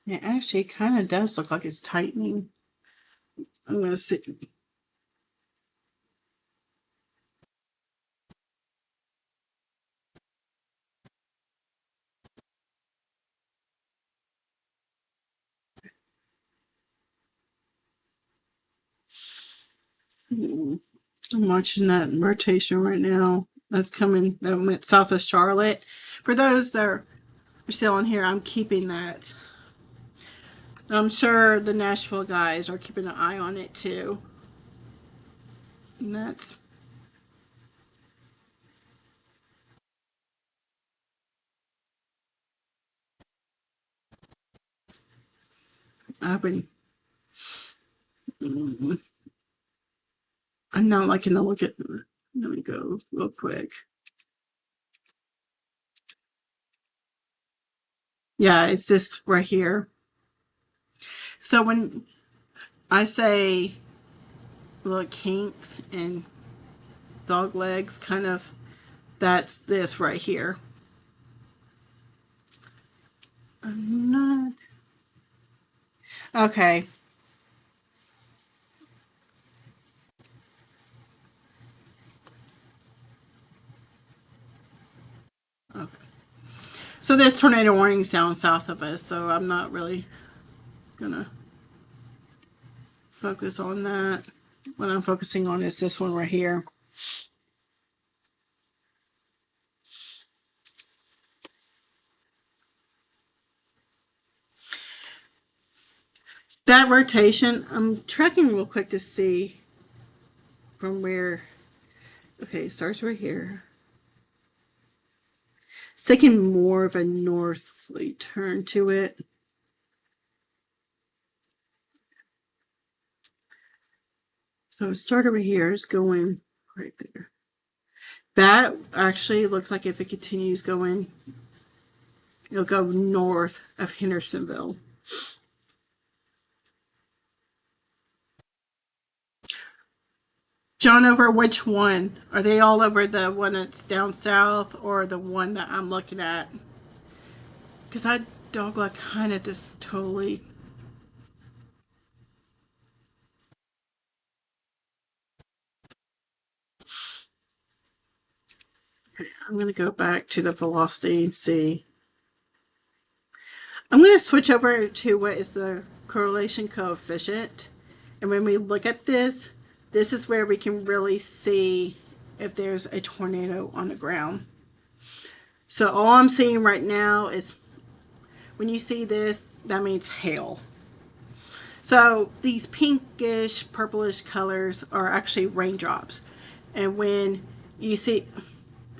It actually kind of does look like it's tightening. I'm going to see. I'm watching that rotation right now. That's coming. That went south of Charlotte. For those that are still on here, I'm keeping that. I'm sure the Nashville guys are keeping an eye on it too. And that's I've been, I'm not liking to look at, let me go real quick. Yeah, it's this right here. So when I say little kinks and dog legs, kind of, that's this right here. I'm not. Okay. Okay. So there's tornado warnings down south of us, so I'm not really gonna focus on that. What I'm focusing on is this one right here. That rotation, I'm tracking real quick to see from where. Okay, it starts right here. It's taking more of a northerly turn to it. So it started over here. It's going right there. That actually looks like if it continues going, it'll go north of Hendersonville. John, over which one? Are they all over the one that's down south or the one that I'm looking at? Because that dog like kind of just totally. Okay, I'm going to go back to the velocity and see. I'm going to switch over to what is the correlation coefficient. And when we look at this, this is where we can really see if there's a tornado on the ground. So all I'm seeing right now is when you see this, that means hail. So these pinkish, purplish colors are actually raindrops. And when you see,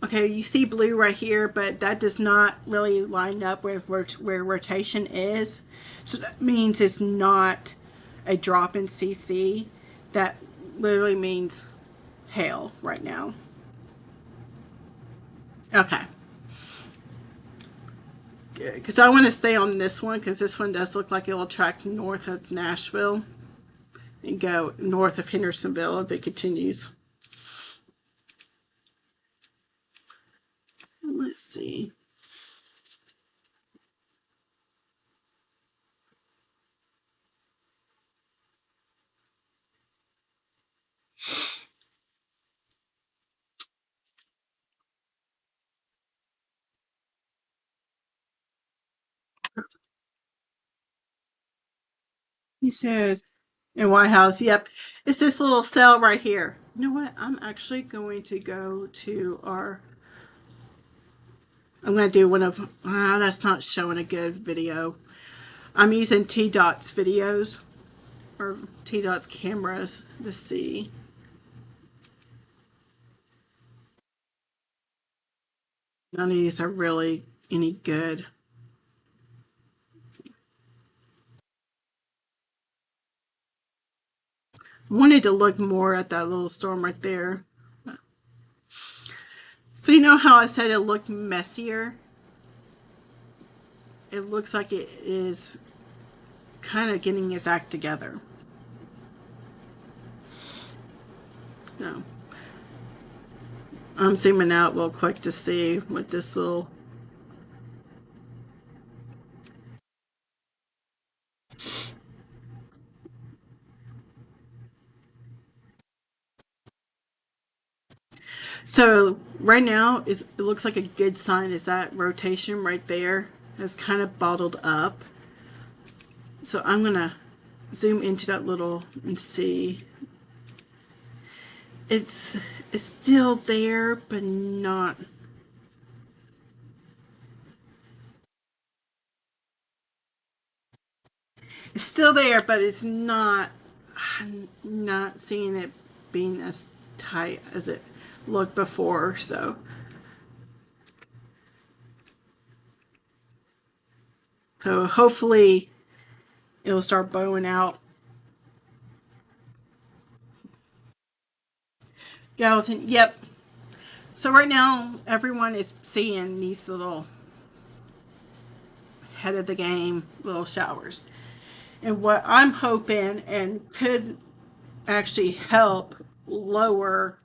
okay, you see blue right here, but that does not really line up with where rotation is. So that means it's not a drop in CC. That literally means hail right now. Okay. Good. Because I want to stay on this one because this one does look like it will track north of Nashville and go north of Hendersonville if it continues. Let's see. He said in White House, yep, it's this little cell right here. You know what? I'm actually going to go to our. I'm going to do one of. That's not showing a good video. I'm using T Dot's videos or T Dot's cameras to see. None of these are really any good. I wanted to look more at that little storm right there. So you know how I said it looked messier? It looks like it is kind of getting its act together. No. I'm zooming out real quick to see what this little. So right now it looks like a good sign is that rotation right there is kind of bottled up. So I'm gonna zoom into that little and see. It's it's still there, but not. It's still there, but it's not. I'm not seeing it being as tight as it looked before. So hopefully it'll start blowing out. Gallatin, yep. So right now, everyone is seeing these little head of the game little showers. And what I'm hoping and could actually help lower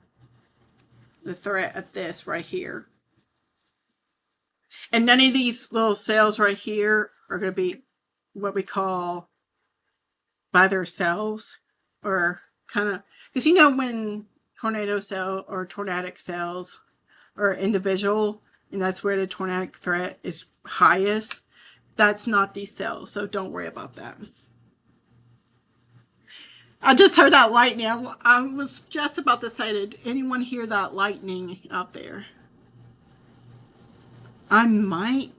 the threat of this right here. And none of these little cells right here are going to be what we call by themselves, or kind of, because when tornado cell or tornadic cells are individual, and that's where the tornadic threat is highest, that's not these cells, so don't worry about that. I just heard that lightning. I was just about to say, did anyone hear that lightning out there? I might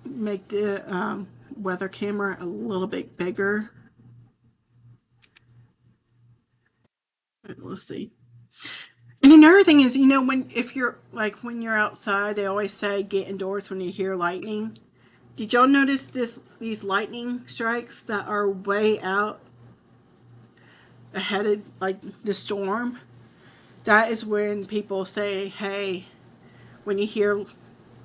make the weather camera a little bit bigger. Let's see. And another thing is, when you're outside, they always say get indoors when you hear lightning. Did y'all notice these lightning strikes that are way out ahead of like the storm? That is when people say, "Hey, when you hear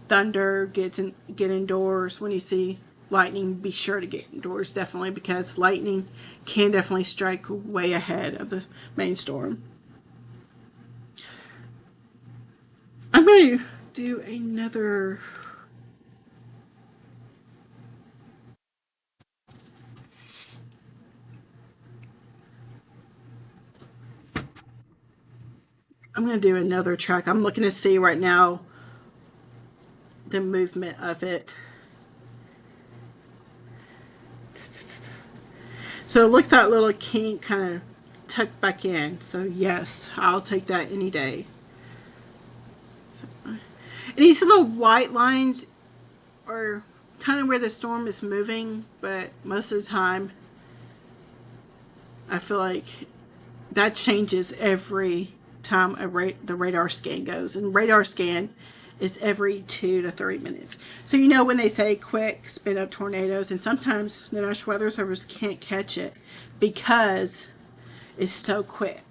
thunder, get indoors. When you see lightning, be sure to get indoors, definitely, because lightning can definitely strike way ahead of the main storm." I'm going to do another. I'm going to do another track. I'm looking to see right now the movement of it. So it looks that little kink kind of tucked back in. So yes, I'll take that any day. And these little white lines are kind of where the storm is moving, but most of the time I feel like that changes every time the radar scan goes. And radar scan is every 2 to 3 minutes. So when they say quick spin up tornadoes, and sometimes the National Weather Service can't catch it because it's so quick.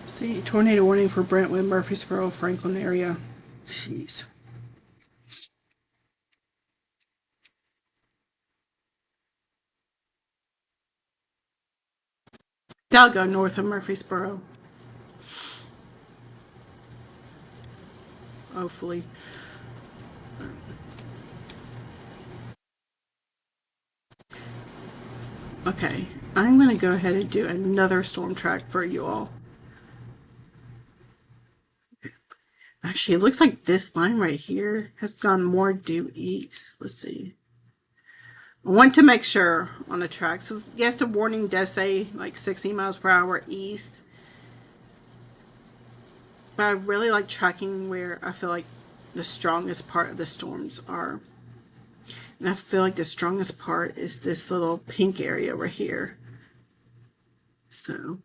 See, tornado warning for Brentwood, Murfreesboro, Franklin area. Jeez. That'll go north of Murfreesboro. Hopefully. Okay, I'm going to go ahead and do another storm track for you all. Actually, it looks like this line right here has gone more due east. Let's see. I want to make sure on the track. So yes, the warning does say like 60 miles per hour east. But I really like tracking where I feel like the strongest part of the storms are. And I feel like the strongest part is this little pink area right here. So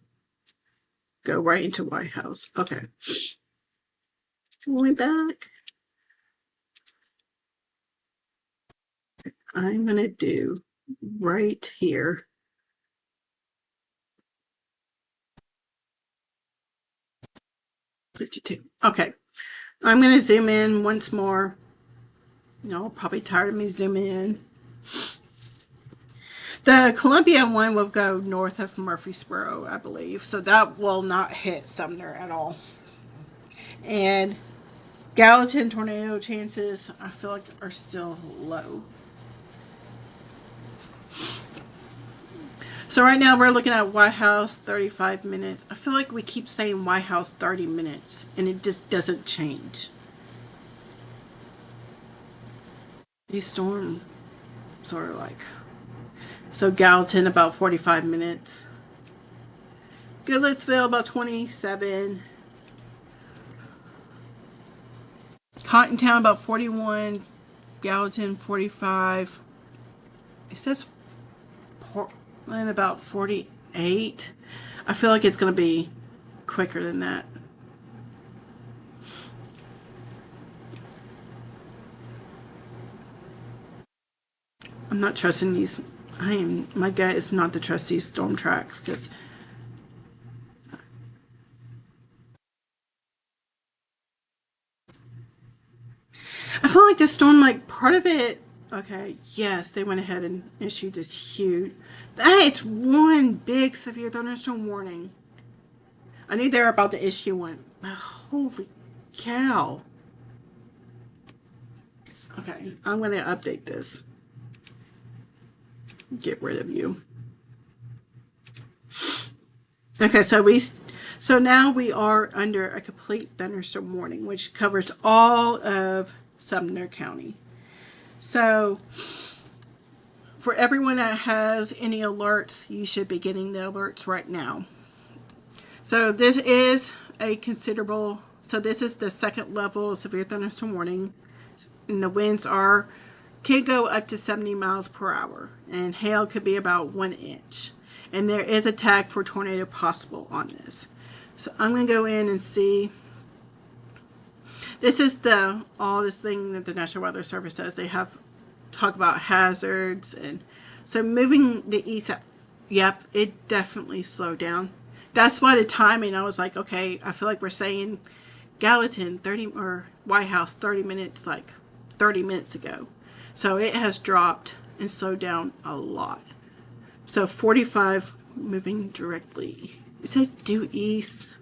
go right into White House. Okay. Going back. I'm going to do right here. Okay. I'm going to zoom in once more. Probably tired of me zooming in. The Columbia one will go north of Murfreesboro, I believe. So that will not hit Sumner at all. And Gallatin tornado chances, I feel like, are still low. So right now we're looking at White House 35 minutes. I feel like we keep saying White House 30 minutes and it just doesn't change. These storms sort of like. So Gallatin about 45 minutes. Goodlettsville about 27. Cottontown about 41. Gallatin 45. It says Portland about 48. I feel like it's going to be quicker than that. I'm not trusting these. My gut is not to trust these storm tracks because I feel like the storm, like part of it, okay, yes, they went ahead and issued this huge, it's one big severe thunderstorm warning. I knew they were about to issue one, but holy cow. Okay, I'm going to update this. Get rid of you. Okay, so now we are under a complete thunderstorm warning, which covers all of Sumner County. So for everyone that has any alerts, you should be getting the alerts right now. So this is this is the second level of severe thunderstorm warning. And the winds can go up to 70 miles per hour. And hail could be about 1 inch. And there is a tag for tornado possible on this. So I'm going to go in and see. This is all this thing that the National Weather Service does. They talk about hazards. And so moving the east, yep, it definitely slowed down. That's why the timing, I was like, okay, I feel like we're saying Gallatin 30 or White House 30 minutes, like 30 minutes ago. So it has dropped and slowed down a lot. So 45 moving directly. It says due east.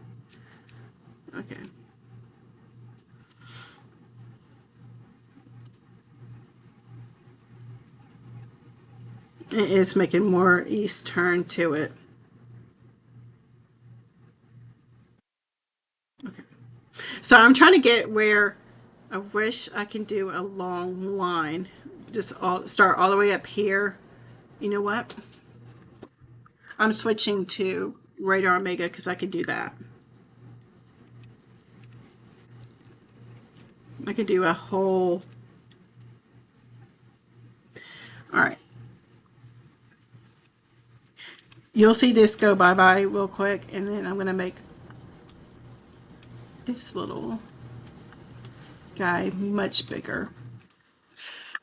Okay. It is making more east turn to it. Okay. So I'm trying to get where I wish I can do a long line. Just start all the way up here. You know what? I'm switching to Radar Omega because I can do that. I could do a whole. All right. You'll see this go bye-bye real quick, and then I'm going to make this little guy much bigger.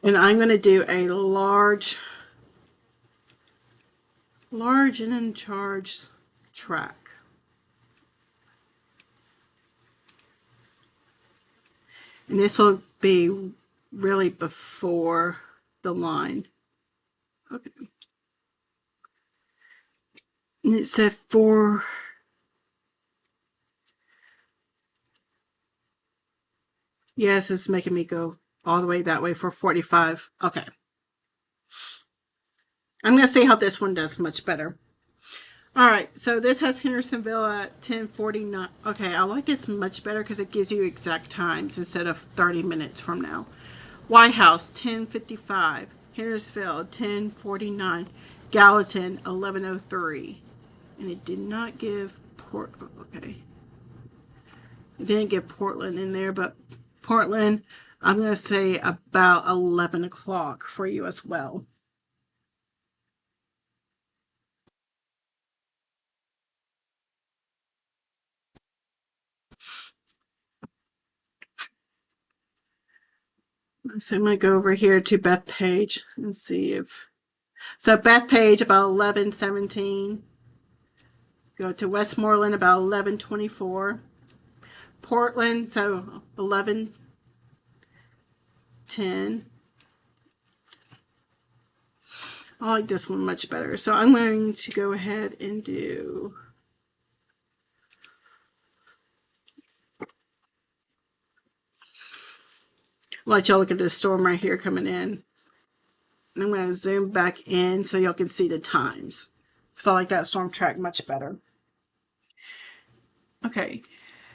And I'm going to do a large and in charge track. And this will be really before the line. Okay. And it said yes, it's making me go all the way that way for 45. Okay. I'm going to see how this one does much better. All right, so this has Hendersonville at 10:49. Okay, I like this much better because it gives you exact times instead of 30 minutes from now. White House 10:55, Hendersonville 10:49, Gallatin 11:03, and it did not give Okay, it didn't give Portland in there, but Portland, I'm going to say about 11 o'clock for you as well. So I'm going to go over here to Bethpage and see if. So Bethpage about 11:17. Go to Westmoreland about 11:24. Portland, so 11:10. I like this one much better. So I'm going to go ahead and do. Let y'all look at this storm right here coming in. And I'm going to zoom back in so y'all can see the times. Because I like that storm track much better. Okay,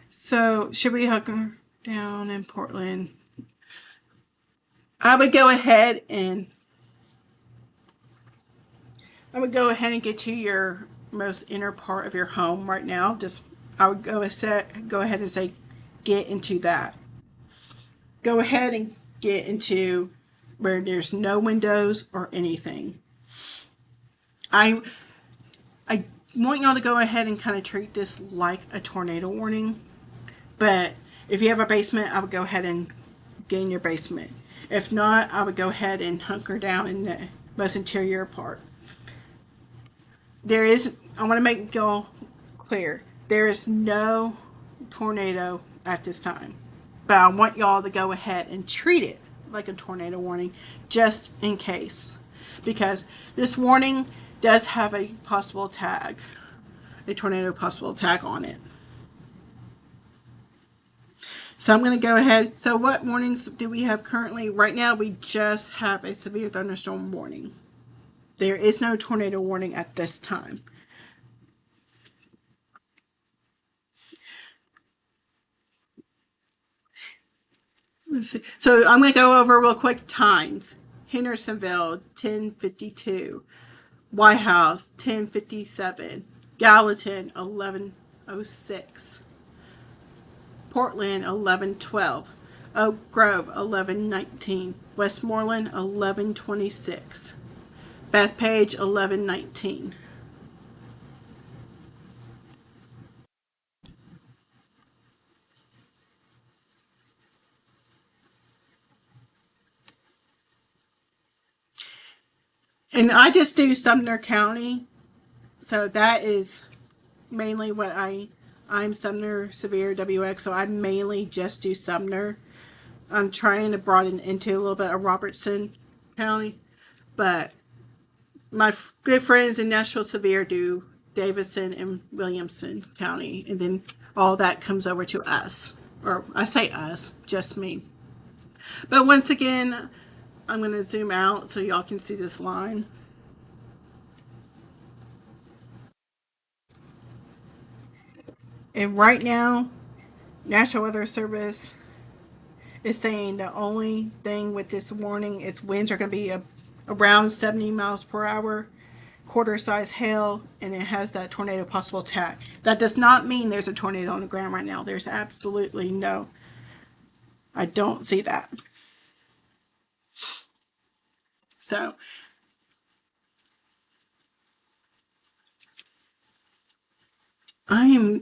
so should we hunker down in Portland? I would go ahead and get to your most inner part of your home right now. I would go ahead and say get into that. Go ahead and get into where there's no windows or anything. I I want y'all to go ahead and kind of treat this like a tornado warning. But if you have a basement, I would go ahead and get in your basement. If not, I would go ahead and hunker down in the most interior part. I want to make y'all clear, there is no tornado at this time. But I want y'all to go ahead and treat it like a tornado warning just in case. Because this warning does have a possible tag, a tornado possible tag on it. So I'm going to go ahead. So what warnings do we have currently? Right now we just have a severe thunderstorm warning. There is no tornado warning at this time. Let's see. So I'm going to go over real quick times. Hendersonville 10:52, White House 10:57, Gallatin 11:06, Portland 11:12, Oak Grove 11:19, Westmoreland 11:26, Bethpage 11:19. And I just do Sumner County, so that is mainly what I'm Sumner Severe WX, so I mainly just do Sumner. I'm trying to broaden into a little bit of Robertson County, but my good friends in Nashville Severe do Davison and Williamson County, and then all that comes over to us. Or I say us, just me. But once again, I'm going to zoom out so y'all can see this line. And right now, National Weather Service is saying the only thing with this warning is winds are going to be around 70 miles per hour, quarter size hail, and it has that tornado possible attack. That does not mean there's a tornado on the ground right now. There's absolutely no. I don't see that. So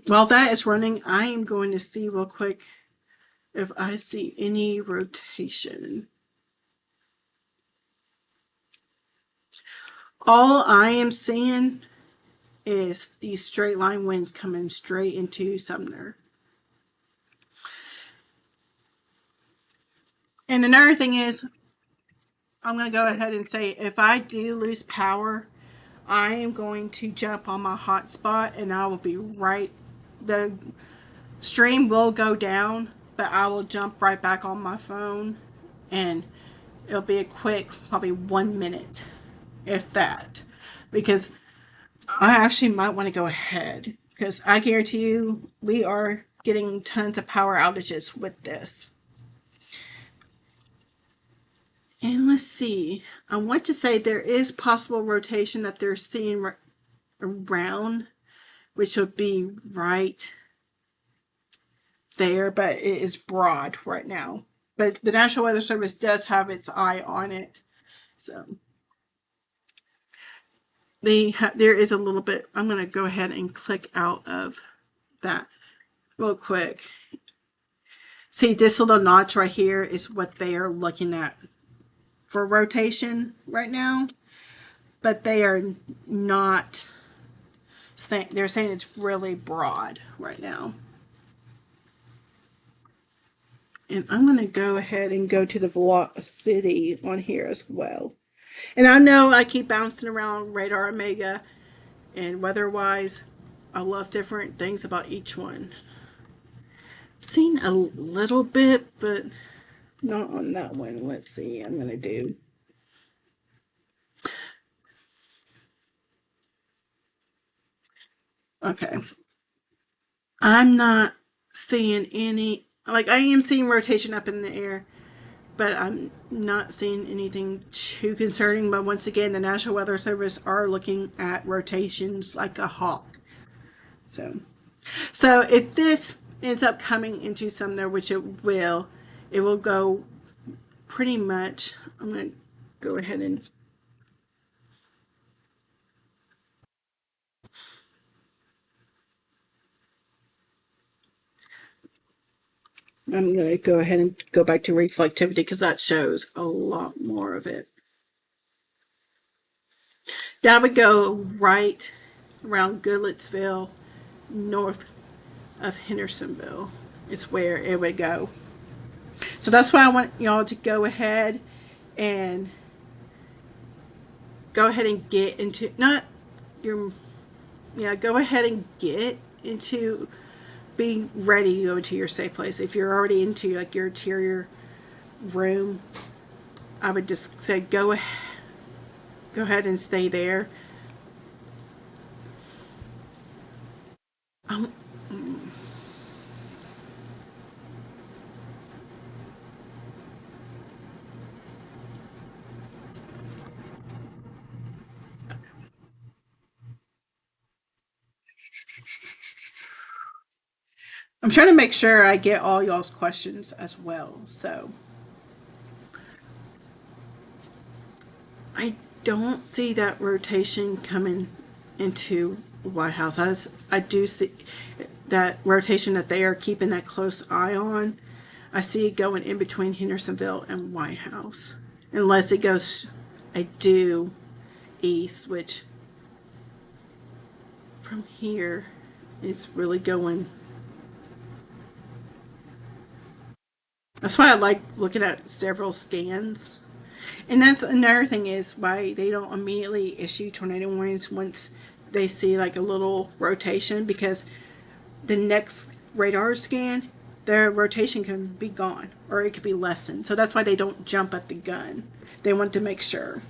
while that is running, I am going to see real quick if I see any rotation. All I am seeing is these straight line winds coming straight into Sumner. And another thing is, I'm going to go ahead and say if I do lose power, I am going to jump on my hotspot and I will be right. The stream will go down, but I will jump right back on my phone and it'll be a quick, probably 1 minute, if that. Because I actually might want to go ahead because I guarantee you we are getting tons of power outages with this. And let's see. I want to say there is possible rotation that they're seeing around, which would be right there, but it is broad right now. But the National Weather Service does have its eye on it. So there is a little bit. I'm going to go ahead and click out of that real quick. See, this little notch right here is what they are looking at for rotation right now, but they are not saying, they're saying it's really broad right now. And I'm going to go ahead and go to the velocity on here as well. And I know I keep bouncing around radar omega and weather-wise. I love different things about each one. I've seen a little bit, but not on that one. Let's see. I'm going to do. Okay. I'm not seeing any. Like, I am seeing rotation up in the air, but I'm not seeing anything too concerning. But once again, the National Weather Service are looking at rotations like a hawk. So if this ends up coming into Sumner, which it will go pretty much, I'm going to go ahead and I'm going to go ahead and go back to reflectivity because that shows a lot more of it. That would go right around Goodlettsville, north of Hendersonville. It's where it would go. So that's why I want y'all to go ahead and get into, not your, yeah, go ahead and get into, be ready to go to your safe place. If you're already into like your interior room, I would just say go ahead and stay there. Um, I'm trying to make sure I get all y'all's questions as well. So I don't see that rotation coming into White House. I do see that rotation that they are keeping a close eye on. I see it going in between Hendersonville and White House. Unless it goes, I do east, which from here it's really going. That's why I like looking at several scans. And that's another thing is why they don't immediately issue tornado warnings once they see like a little rotation, because the next radar scan, their rotation can be gone or it could be lessened. So that's why they don't jump at the gun. They want to make sure.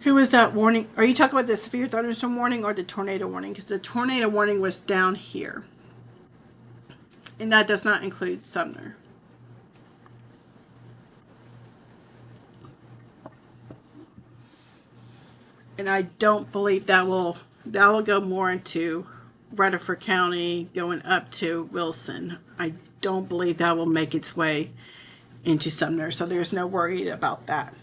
Who was that warning? Are you talking about the severe thunderstorm warning or the tornado warning? Because the tornado warning was down here. And that does not include Sumner. And I don't believe that will go more into Rutherford County going up to Wilson. I don't believe that will make its way into Sumner, so there's no worry about that.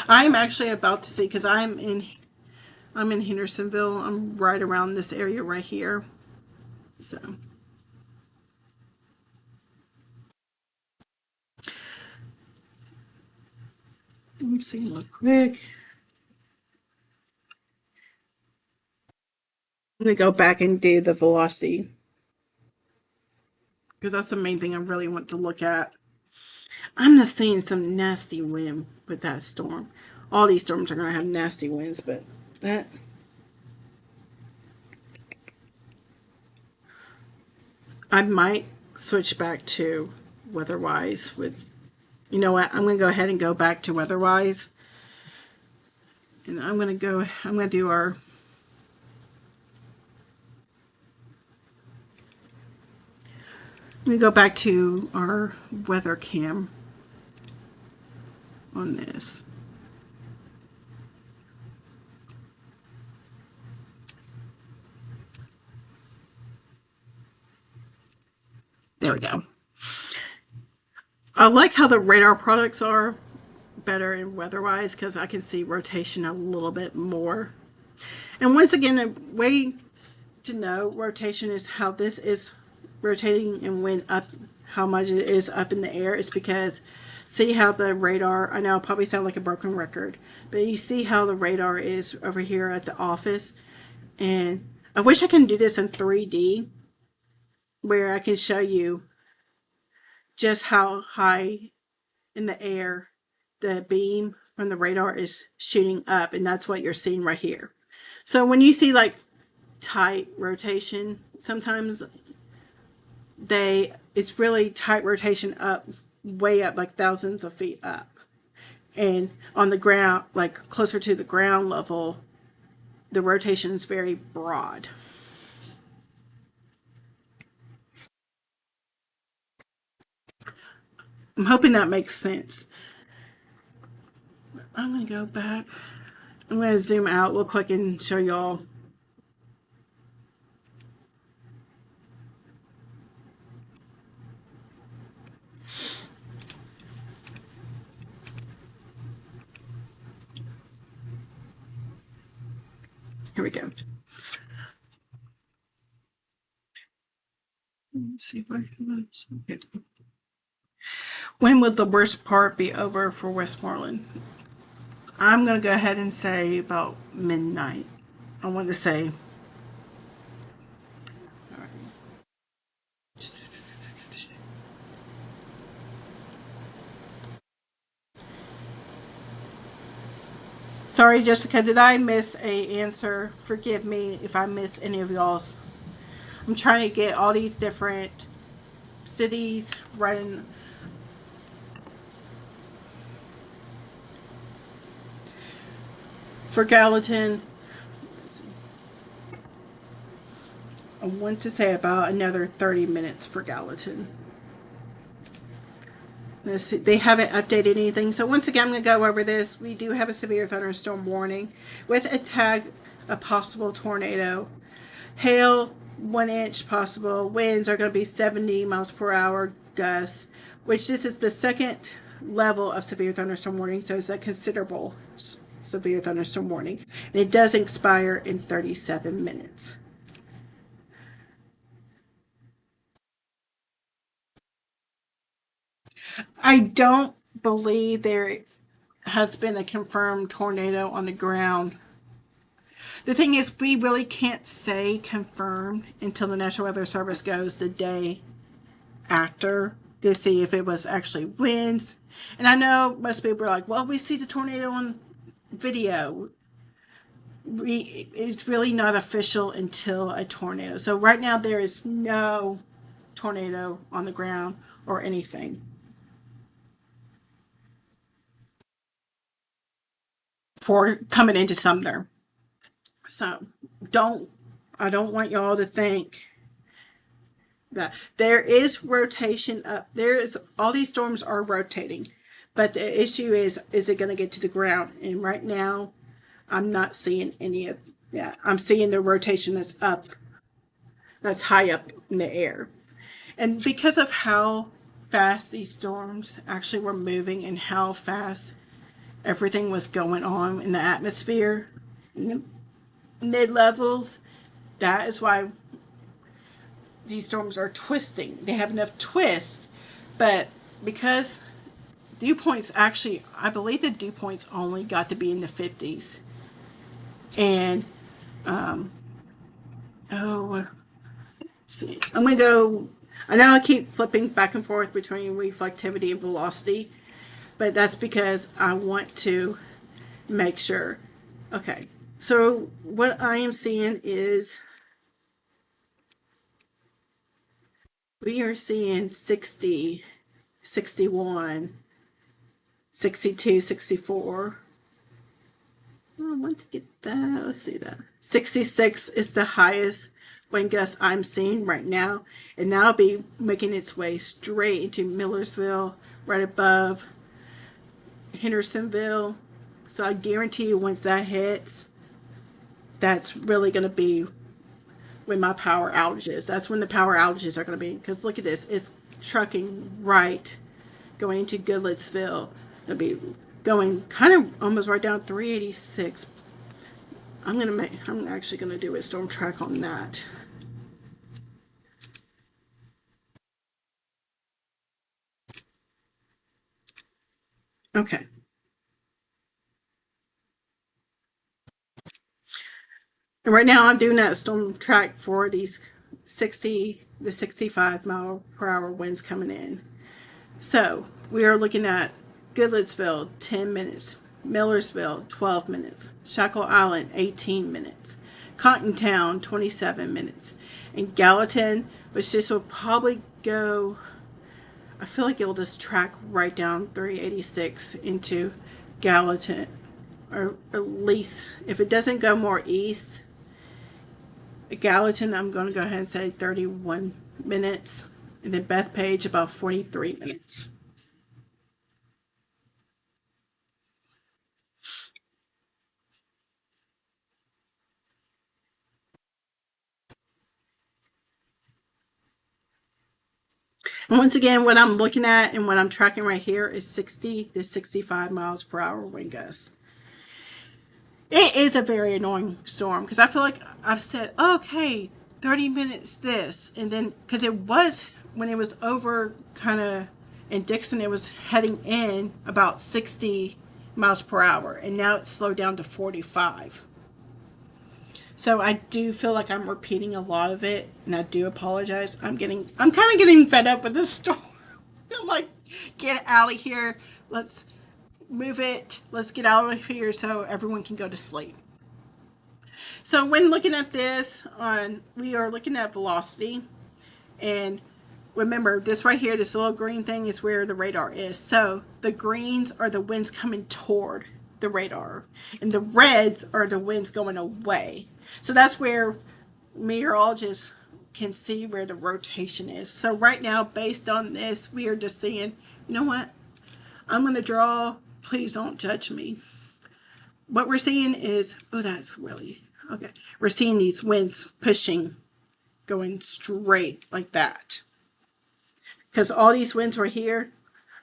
I'm actually about to see because I'm in Hendersonville. I'm right around this area right here. So let me see real quick. I'm gonna go back and do the velocity because that's the main thing I really want to look at. I'm just seeing some nasty wind with that storm. All these storms are gonna have nasty winds, but that I might switch back to weatherwise with, you know what, I'm gonna go ahead and go back to weatherwise, and I'm gonna do our, I'm gonna go back to our weather cam on this. There we go. I like how the radar products are better in weatherwise because I can see rotation a little bit more. And once again, a way to know rotation is how this is rotating and when up, how much it is up in the air is because see how the radar, I know I probably sound like a broken record, but you see how the radar is over here at the office. And I wish I can do this in 3D where I can show you just how high in the air the beam from the radar is shooting up, and that's what you're seeing right here. So when you see like tight rotation, sometimes it's really tight rotation up, way up, like thousands of feet up, and on the ground, like closer to the ground level, the rotation is very broad. I'm hoping that makes sense. I'm gonna go back I'm going to zoom out real quick and show y'all. Here we go. Let's see if I can. Okay. When would the worst part be over for Westmoreland? I'm going to go ahead and say about midnight. I want to say. Sorry, Jessica, did I miss a answer? Forgive me if I miss any of y'all's. I'm trying to get all these different cities running. For Gallatin, let's see. I want to say about another 30 minutes for Gallatin. Let's see. They haven't updated anything. So once again, I'm going to go over this. We do have a severe thunderstorm warning with a tag, a possible tornado. Hail, 1 inch possible. Winds are going to be 70 miles per hour gusts, which this is the second level of severe thunderstorm warning. So it's a considerable severe thunderstorm warning. And it does expire in 37 minutes. I don't believe there has been a confirmed tornado on the ground. The thing is, we really can't say confirmed until the National Weather Service goes the day after to see if it was actually winds. And I know most people are like, well, we see the tornado on video. It's really not official until a tornado. So right now there is no tornado on the ground or anything for coming into Sumner. So I don't want y'all to think that there is rotation up. There is all these storms are rotating, but the issue is it going to get to the ground? And right now, I'm not seeing any of that. I'm seeing the rotation that's up, that's high up in the air, and because of how fast these storms actually were moving and how fast everything was going on in the atmosphere, in the mid levels, that is why these storms are twisting. They have enough twist, but because dew points actually, I believe the dew points only got to be in the 50s. And, oh, see, I'm going to go, I know I keep flipping back and forth between reflectivity and velocity, but that's because I want to make sure. Okay, so what I am seeing is we are seeing 60, 61, 62, 64. I want to get that. Let's see that. 66 is the highest wind gust I'm seeing right now. And that'll be making its way straight into Millersville, right above Hendersonville. So I guarantee you once that hits, that's really going to be when my power outages. That's when the power outages are going to be. Because look at this. It's trucking right going into Goodlettsville. It'll be going kind of almost right down 386. I'm actually gonna do a storm track on that. Okay. And right now I'm doing that storm track for these 60 to 65 mile per hour winds coming in. So we are looking at Goodlettsville 10 minutes, Millersville 12 minutes, Shackle Island 18 minutes, Cottontown 27 minutes, and Gallatin, which this will probably go, I feel like it will just track right down 386 into Gallatin, or at least if it doesn't go more east, Gallatin, I'm going to go ahead and say 31 minutes, and then Bethpage about 43 minutes. Once again, what I'm looking at and what I'm tracking right here is 60 to 65 miles per hour wind gusts. It is a very annoying storm because I feel like I've said, okay, 30 minutes this. And then, because it was, when it was over kind of in Dixon, it was heading in about 60 miles per hour. And now it's slowed down to 45. So I do feel like I'm repeating a lot of it, and I do apologize. I'm kind of getting fed up with this storm. I'm like, get out of here. Let's move it. Let's get out of here so everyone can go to sleep. So when looking at this, we are looking at velocity, and remember this right here, this little green thing is where the radar is. So the greens are the winds coming toward the radar, and the reds are the winds going away. So that's where meteorologists can see where the rotation is. So right now, based on this, we are just seeing, you know what? I'm going to draw. Please don't judge me. What we're seeing is, oh, that's really, okay. We're seeing these winds pushing, going straight like that. Because all these winds right here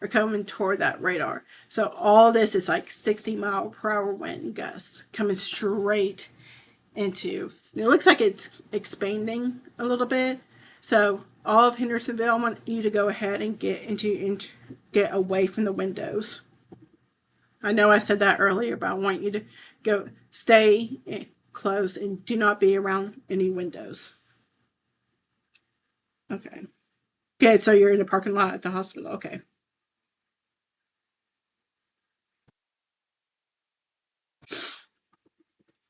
are coming toward that radar. So all this is like 60 mile per hour wind gusts coming straight into, it looks like it's expanding a little bit. So all of Hendersonville, I want you to go ahead and get away from the windows. I know I said that earlier, but I want you to stay close and do not be around any windows. Okay. Good, so you're in the parking lot at the hospital. Okay.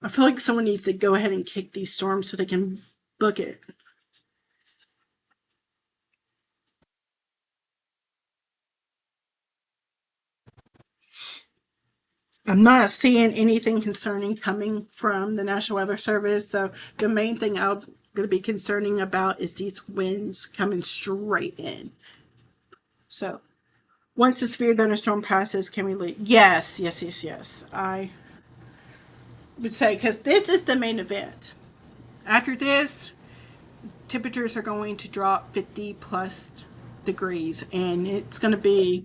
I feel like someone needs to go ahead and kick these storms so they can book it. I'm not seeing anything concerning coming from the National Weather Service. So the main thing I'm going to be concerning about is these winds coming straight in. So once the severe thunderstorm passes, can we leave? Yes, yes, yes, yes. I would say, because this is the main event. After this, temperatures are going to drop 50 plus degrees, and it's going to be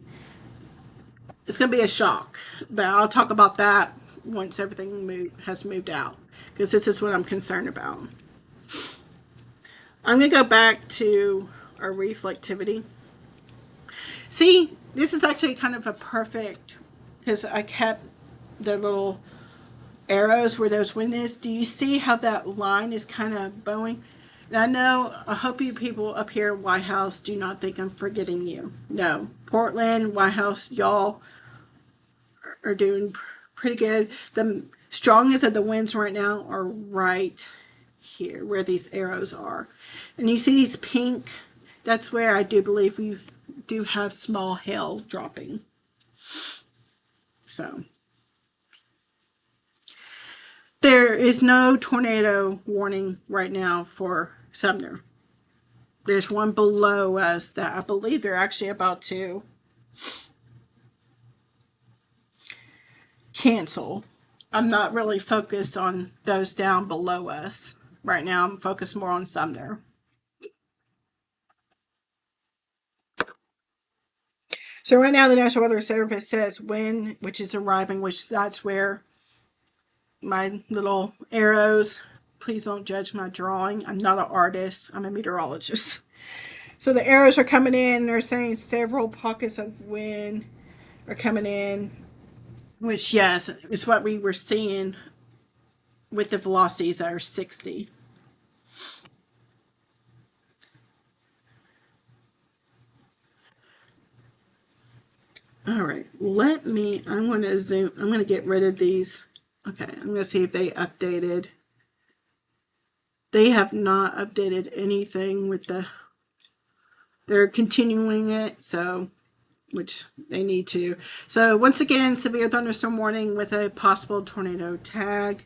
a shock. But I'll talk about that once everything has moved out, because this is what I'm concerned about. I'm going to go back to our reflectivity. See, this is actually kind of a perfect, because I kept the little arrows where those wind is. Do you see how that line is kind of bowing? And I hope you people up here in White House do not think I'm forgetting you. No, Portland, White House, y'all are doing pretty good. The strongest of the winds right now are right here where these arrows are. And you see these pink, that's where I do believe we do have small hail dropping. So there is no tornado warning right now for Sumner. There's one below us that I believe they're actually about to cancel. I'm not really focused on those down below us right now. I'm focused more on Sumner. So right now the National Weather Service says wind, which is arriving, which that's where my little arrows, please don't judge my drawing. I'm not an artist. I'm a meteorologist. So the arrows are coming in. They're saying several pockets of wind are coming in, which, yes, is what we were seeing with the velocities that are 60. All right, I'm going to zoom, I'm going to get rid of these. Okay, I'm going to see if they updated. They have not updated anything with they're continuing it, so, which they need to. So once again, severe thunderstorm warning with a possible tornado tag.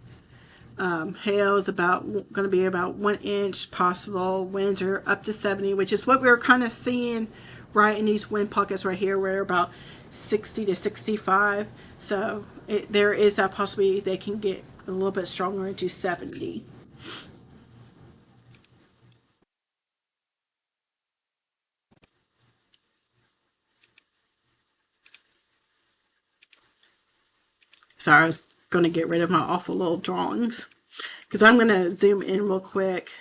Hail is going to be about 1 inch possible. Winds are up to 70, which is what we were kind of seeing right in these wind pockets right here. We're about 60 to 65. So there is that possibility they can get a little bit stronger into 70. Sorry, I was going to get rid of my awful little drawings because I'm going to zoom in real quick.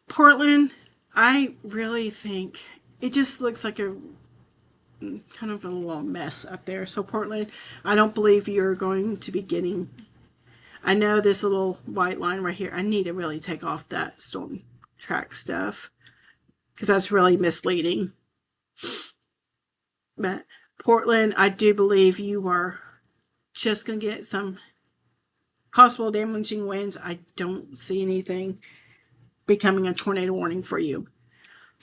Portland, I really think it just looks like a kind of a little mess up there. So Portland, I don't believe you're going to be getting. I know this little white line right here. I need to really take off that storm track stuff because that's really misleading. But Portland, I do believe you are just going to get some possible damaging winds. I don't see anything becoming a tornado warning for you.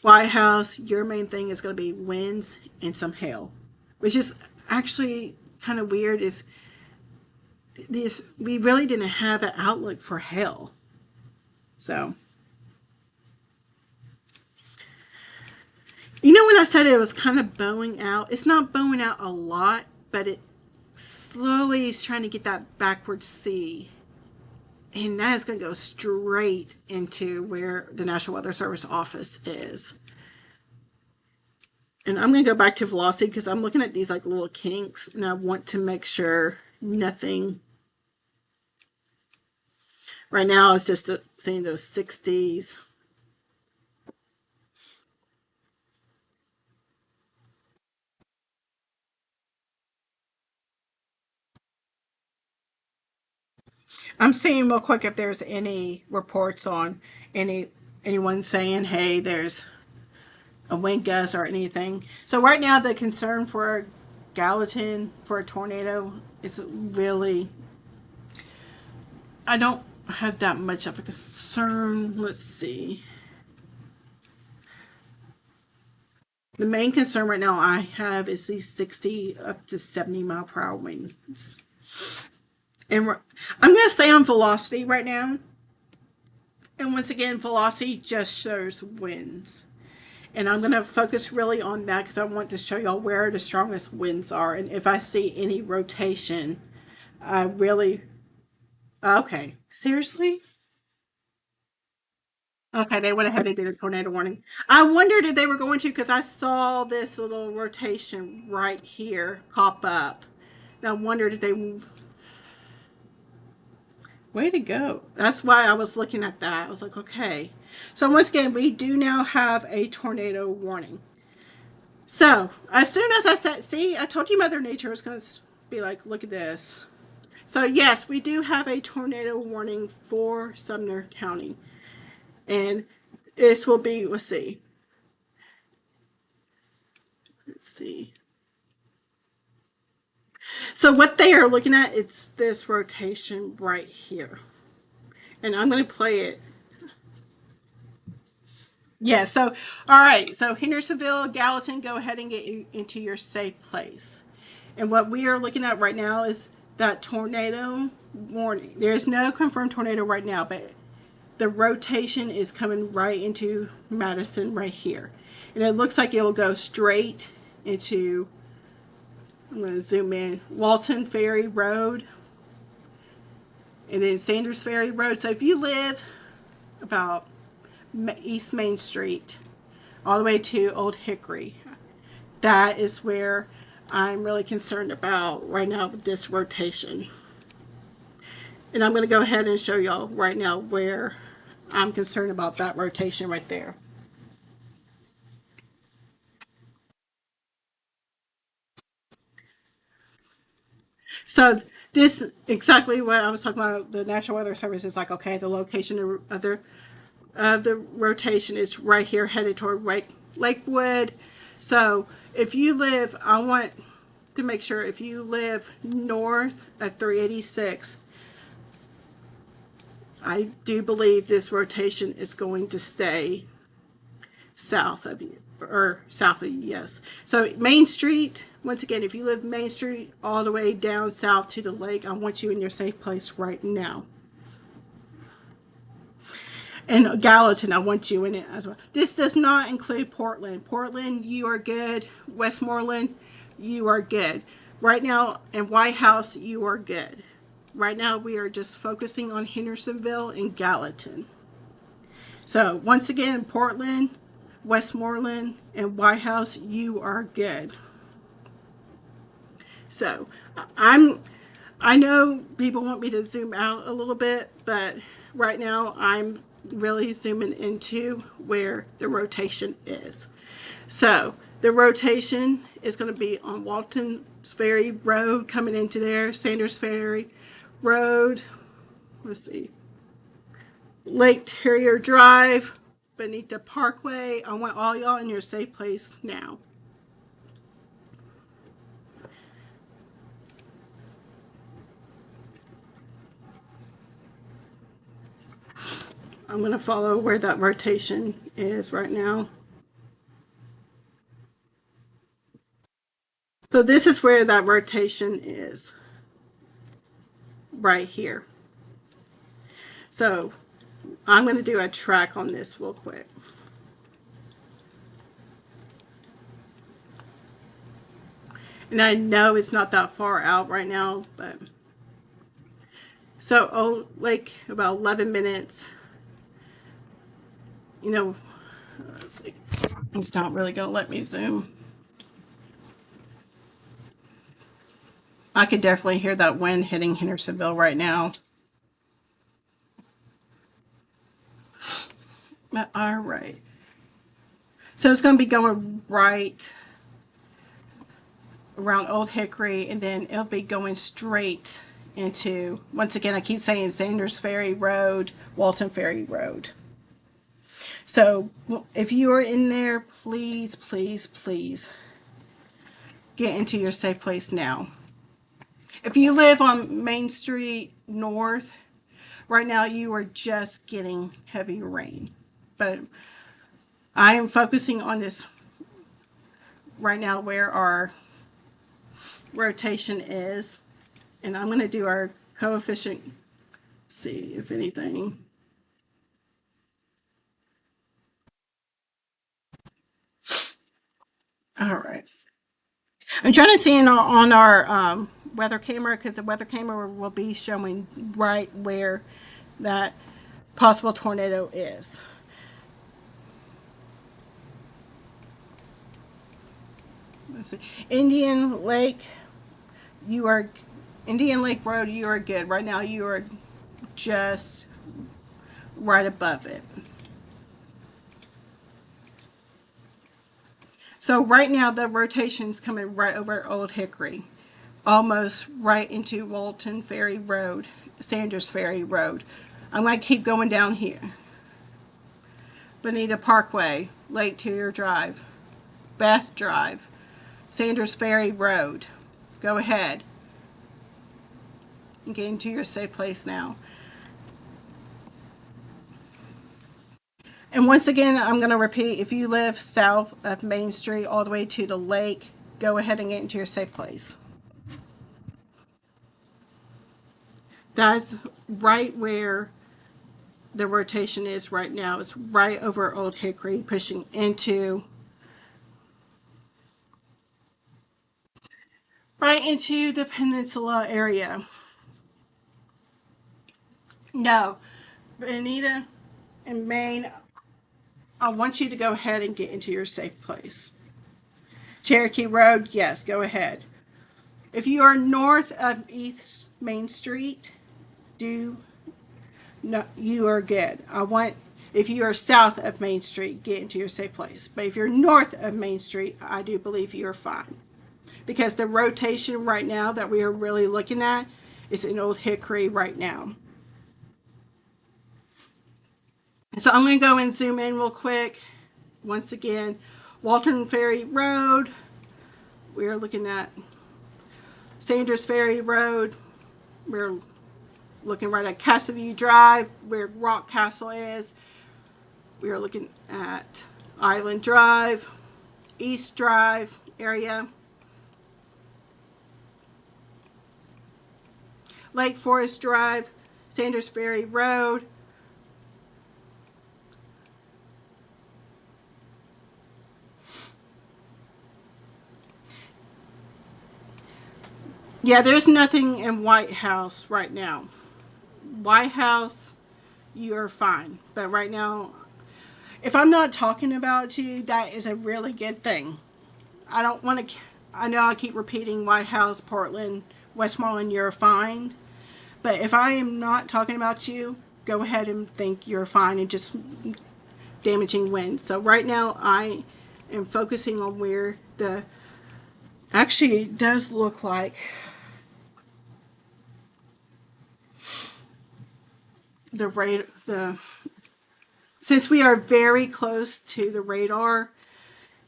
White House, your main thing is going to be winds and some hail, which is actually kind of weird. Is this, we really didn't have an outlook for hail, so you know when I said it was kind of bowing out, it's not bowing out a lot, but it slowly is trying to get that backward C, and that is going to go straight into where the National Weather Service office is. And I'm going to go back to velocity because I'm looking at these like little kinks, and I want to make sure nothing. Right now it's just seeing those 60s. I'm seeing real quick if there's any reports on anyone saying, hey, there's a wind gust or anything. So right now the concern for Gallatin for a tornado is really, I don't have that much of a concern. Let's see. The main concern right now I have is these 60 up to 70 mile per hour winds. And I'm going to stay on velocity right now. And once again, velocity just shows winds. And I'm going to focus really on that because I want to show y'all where the strongest winds are. And if I see any rotation, I really... Okay, seriously? Okay, they went ahead and did a tornado warning. I wondered if they were going to because I saw this little rotation right here pop up. And I wondered if they... Way to go. That's why I was looking at that. I was like, okay. So once again, we do now have a tornado warning. So as soon as I said, see, I told you Mother Nature was going to be like, look at this. So yes, we do have a tornado warning for Sumner County. And this will be, let's see. Let's see. So what they are looking at, it's this rotation right here. And I'm going to play it. Yeah, so, all right. So Hendersonville, Gallatin, go ahead and get you into your safe place. And what we are looking at right now is that tornado warning. There's no confirmed tornado right now, but the rotation is coming right into Madison right here. And it looks like it will go straight into, I'm going to zoom in, Walton Ferry Road, and then Sanders Ferry Road. So if you live about East Main Street all the way to Old Hickory, that is where I'm really concerned about right now with this rotation. And I'm going to go ahead and show y'all right now where I'm concerned about that rotation right there. So this exactly what I was talking about. The National Weather Service is like, okay, the location of the rotation is right here, headed toward Lakewood. So if you live, I want to make sure if you live north at 386, I do believe this rotation is going to stay south of you, or south of you, yes. So Main Street, once again, if you live Main Street all the way down south to the lake, I want you in your safe place right now. And Gallatin, I want you in it as well. This does not include Portland. Portland, you are good. Westmoreland, you are good. Right now, in White House, you are good. Right now, we are just focusing on Hendersonville and Gallatin. So, once again, Portland, Westmoreland, and White House, you are good. So, I'm I know people want me to zoom out a little bit, but right now I'm really zooming into where the rotation is. So the rotation is going to be on Walton's Ferry Road coming into there, Sanders Ferry Road, let's see, Lake Terrier Drive, Benita Parkway. I want all y'all in your safe place now. I'm going to follow where that rotation is right now. So this is where that rotation is, right here. So I'm going to do a track on this real quick. And I know it's not that far out right now, but so like about 11 minutes. You know, it's not really going to let me zoom. I could definitely hear that wind hitting Hendersonville right now. All right. So it's going to be going right around Old Hickory, and then it'll be going straight into, once again, I keep saying Sanders Ferry Road, Walton Ferry Road. So if you are in there, please, please, please get into your safe place now. If you live on Main Street North, right now you are just getting heavy rain. But I am focusing on this right now where our rotation is. And I'm going to do our coefficient, see if anything. All right. I'm trying to see on our weather camera, because the weather camera will be showing right where that possible tornado is. Let's see. Indian Lake, you are Indian Lake Road, you are good. Right now you are just right above it. So right now the rotation's coming right over Old Hickory, almost right into Walton Ferry Road, Sanders Ferry Road. I'm going to keep going down here. Bonita Parkway, Lake Terrier Drive, Beth Drive, Sanders Ferry Road. Go ahead and get into your safe place now. And once again, I'm going to repeat, if you live south of Main Street all the way to the lake, go ahead and get into your safe place. That's right where the rotation is right now. It's right over Old Hickory, pushing into right into the peninsula area. No, Benita and Maine, I want you to go ahead and get into your safe place. Cherokee Road, yes, go ahead. If you are north of East Main Street, no, you are good. If you are south of Main Street, get into your safe place. But if you're north of Main Street, I do believe you're fine. Because the rotation right now that we are really looking at is in Old Hickory right now. So I'm going to go and zoom in real quick. Once again, Walton Ferry Road. We're looking at Sanders Ferry Road. We're looking right at Castleview Drive, where Rock Castle is. We are looking at Island Drive, East Drive area, Lake Forest Drive, Sanders Ferry Road, yeah, there's nothing in White House right now. White House, you're fine. But right now, if I'm not talking about you, that is a really good thing. I don't want to, I know I keep repeating White House, Portland, Westmoreland, you're fine. But if I am not talking about you, go ahead and think you're fine and just damaging winds. So right now I am focusing on where the, actually it does look like the since we are very close to the radar,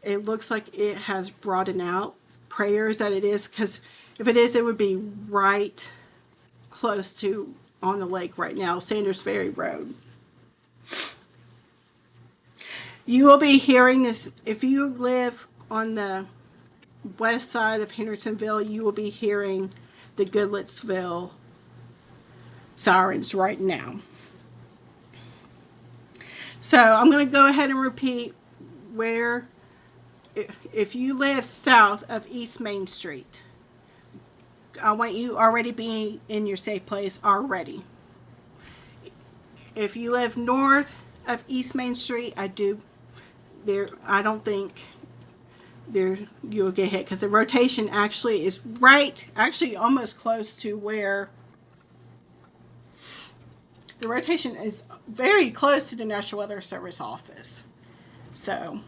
it looks like it has broadened out. Prayers that it is, because if it is, it would be right close to on the lake right now, Sanders Ferry Road. You will be hearing this if you live on the west side of Hendersonville. You will be hearing the Goodlettsville sirens right now. So I'm going to go ahead and repeat where, if you live south of East Main Street, I want you already being in your safe place already. If you live north of East Main Street, I don't think there you'll get hit, because the rotation actually is actually almost close to where the rotation is, very close to the National Weather Service office. So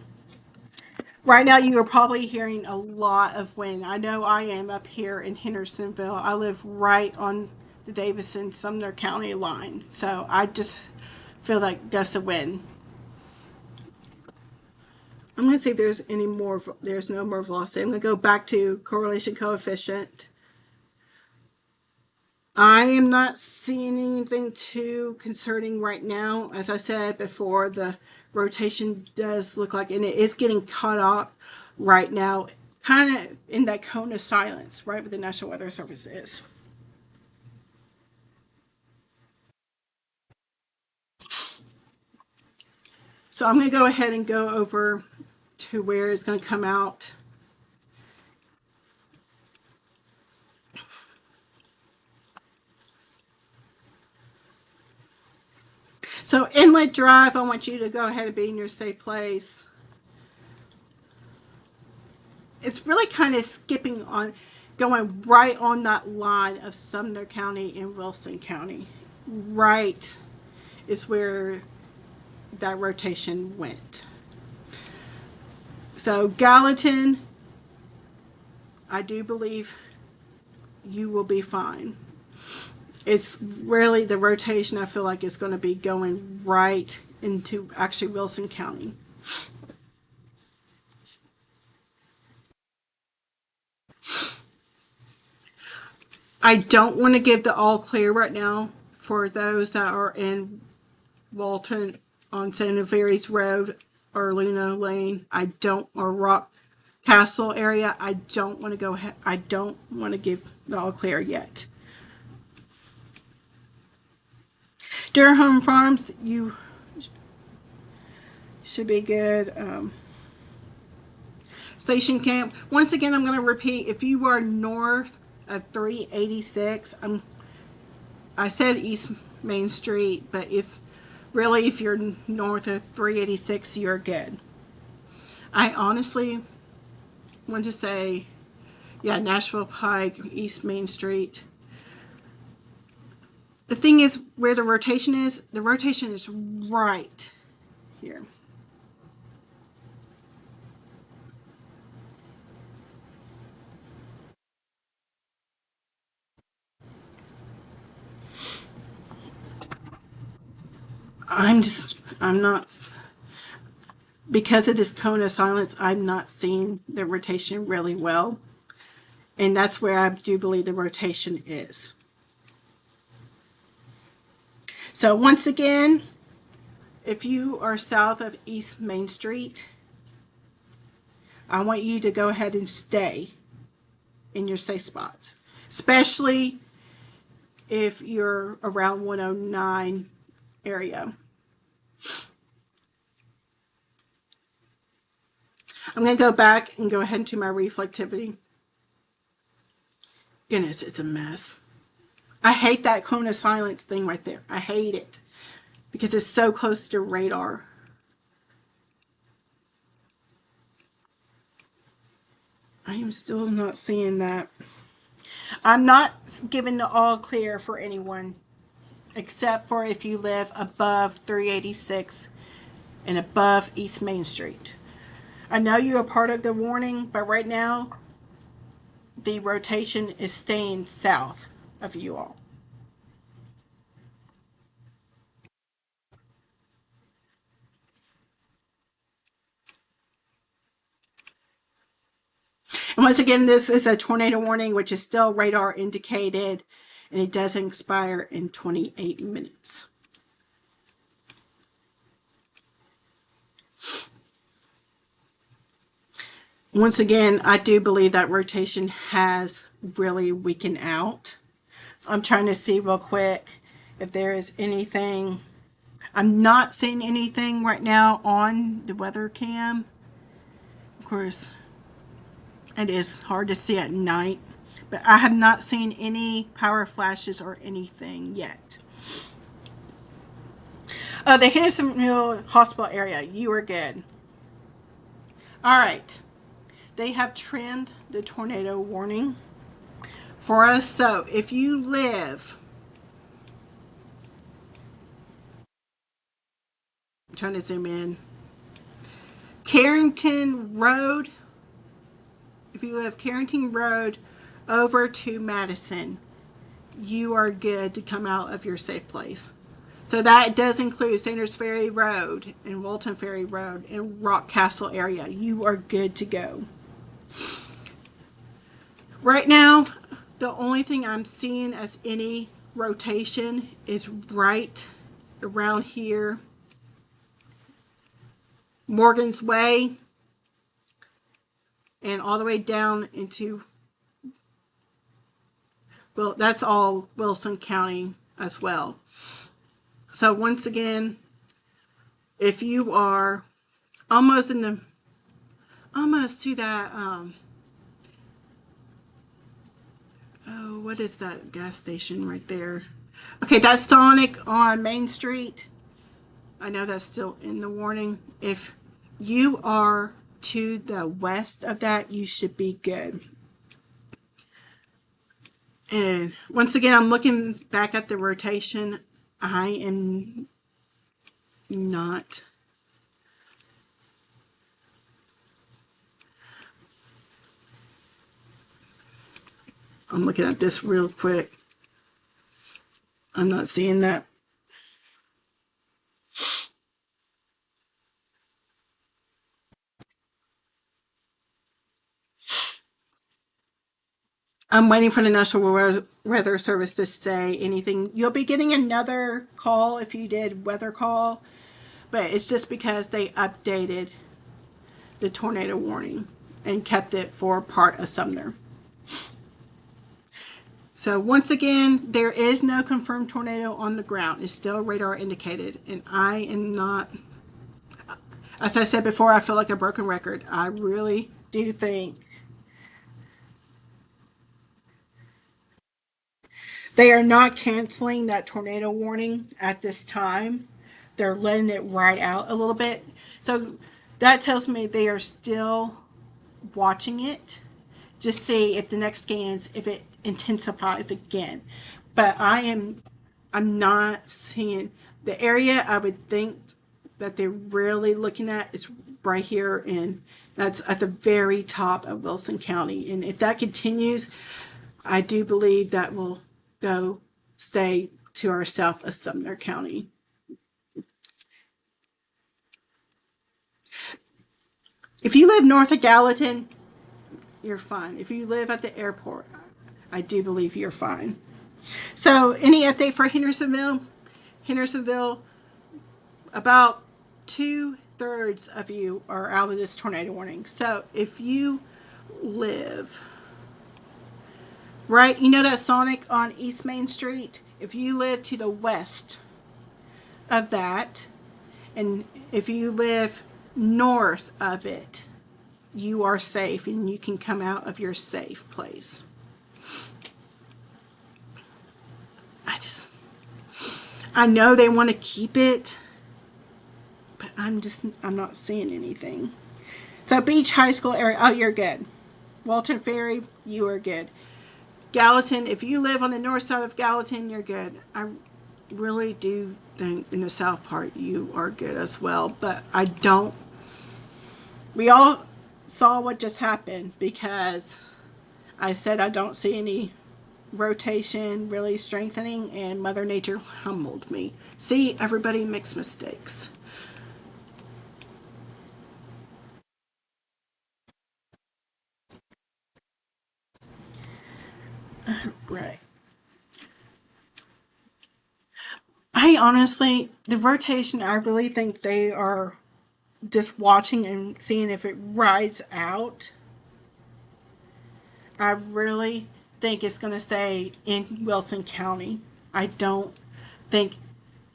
right now you are probably hearing a lot of wind. I know I am up here in Hendersonville. I live right on the Davison Sumner County line, so I just feel like gusts of wind. I'm going to see if there's any more. There's no more velocity. I'm going to go back to correlation coefficient. I am not seeing anything too concerning right now. As I said before, the rotation does look like, and it is getting caught up right now, kind of in that cone of silence, right where the National Weather Service is. So I'm going to go ahead and go over to where it's going to come out. So Inlet Drive, I want you to go ahead and be in your safe place. It's really kind of skipping on, going right on that line of Sumner County and Wilson County. Right is where that rotation went. So Gallatin, I do believe you will be fine. It's really the rotation, I feel like, is going to be going right into actually Wilson County. I don't want to give the all clear right now for those that are in Walton on Santa Ferry's Road or Luna Lane. Or Rock Castle area. I don't want to go ahead. I don't want to give the all clear yet. Durham Farms, you should be good. Station Camp. Once again, I'm going to repeat. If you are north of 386, I said East Main Street, but if you're north of 386, you're good. I honestly want to say, yeah, Nashville Pike, East Main Street. The thing is, where the rotation is right here. I'm not, because of this cone of silence, I'm not seeing the rotation really well. And that's where I do believe the rotation is. So once again, if you are south of East Main Street, I want you to go ahead and stay in your safe spots, especially if you're around 109 area. I'm going to go back and go ahead and do my reflectivity. Goodness, it's a mess. I hate that cone of silence thing right there. I hate it because it's so close to radar. I am still not seeing that. I'm not giving the all clear for anyone except for if you live above 386 and above East Main Street. I know you're a part of the warning, but right now the rotation is staying south of you all. And once again, this is a tornado warning, which is still radar indicated, and it does expire in 28 minutes. Once again, I do believe that rotation has really weakened out. I'm trying to see real quick if there is anything. I'm not seeing anything right now on the weather cam. Of course, it is hard to see at night, but I have not seen any power flashes or anything yet. The Hendersonville hospital area, you are good. All right. They have trimmed the tornado warning for us. So if you live, I'm trying to zoom in, Carrington Road, if you live Carrington Road over to Madison, you are good to come out of your safe place. So that does include Sanders Ferry Road and Walton Ferry Road and Rock Castle area. You are good to go. Right now, the only thing I'm seeing as any rotation is right around here, Morgan's Way, and all the way down into, well, that's all Wilson County as well. So once again, if you are almost in the, almost to that, oh, what is that gas station right there? Okay, that's Sonic on Main Street. I know that's still in the warning. If you are to the west of that, you should be good. And once again, I'm looking back at the rotation. I am not. I'm looking at this real quick. I'm not seeing that. I'm waiting for the National Weather Service to say anything. You'll be getting another call if you did weather call, but it's just because they updated the tornado warning and kept it for part of Sumner. So once again, there is no confirmed tornado on the ground. It's still radar indicated, and I am not, as I said before, I feel like a broken record. I really do think they are not canceling that tornado warning at this time. They're letting it ride out a little bit. So that tells me they are still watching it. Just see if the next scans, if it intensifies again. But I'm not seeing the area I would think that they're really looking at is right here, and that's at the very top of Wilson County. And if that continues, I do believe that will go stay to our south of Sumner County. If you live north of Gallatin, you're fine. If you live at the airport, I do believe you're fine. So, any update for Hendersonville? Hendersonville, about 2/3 of you are out of this tornado warning. So, if you live right, you know that Sonic on East Main Street? If you live to the west of that, and if you live north of it, you are safe and you can come out of your safe place. I know they want to keep it, but I'm not seeing anything. So Beach High School area, oh, you're good. Walton Ferry, you are good. Gallatin, if you live on the north side of Gallatin, you're good. I really do think in the south part you are good as well, but I don't. We all saw what just happened because I said I don't see any rotation really strengthening, and Mother Nature humbled me. See, everybody makes mistakes. Right. I honestly, the rotation, I really think they are just watching and seeing if it rides out. I really think it's going to stay in Wilson County. I don't think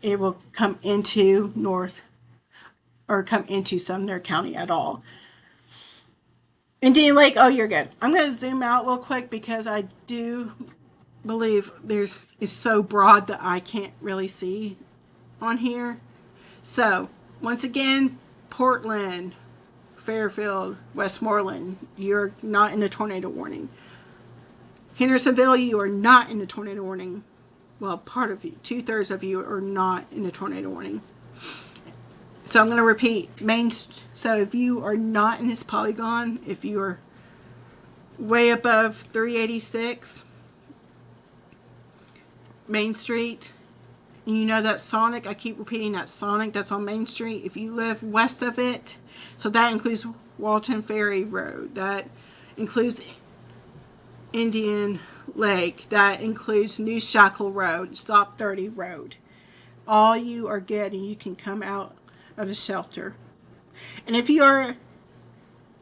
it will come into North or come into Sumner County at all. Indian Lake, oh, you're good. I'm going to zoom out real quick because I do believe there's it's so broad that I can't really see on here. So, once again, Portland, Fairfield, Westmoreland, you're not in the tornado warning. Hendersonville, you are not in the tornado warning. Well, part of you, 2/3 of you are not in the tornado warning. So I'm going to repeat. So if you are not in this polygon, if you are way above 386 Main Street, and you know that Sonic, I keep repeating that Sonic that's on Main Street. If you live west of it, so that includes Walton Ferry Road, that includes Indian Lake, that includes New Shackle Road, Stop 30 Road. All you are good, and you can come out of the shelter. And if you are,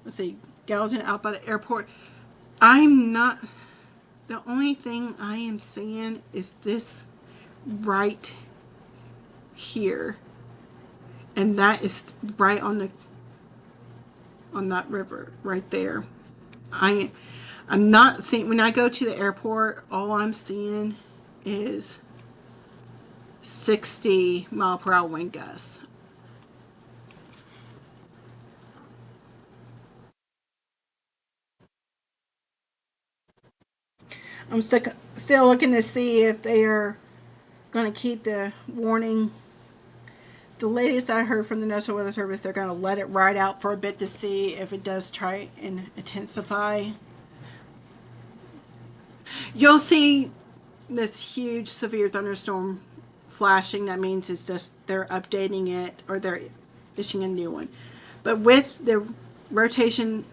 let's see, Gallatin out by the airport, I'm not, the only thing I am seeing is this right here. And that is right on that river right there. I'm not seeing, when I go to the airport, all I'm seeing is 60-mile-per-hour wind gusts. I'm still looking to see if they are going to keep the warning. The latest I heard from the National Weather Service, they're going to let it ride out for a bit to see if it does try and intensify. You'll see this huge severe thunderstorm flashing. That means it's just they're updating it or they're issuing a new one. But with the rotation,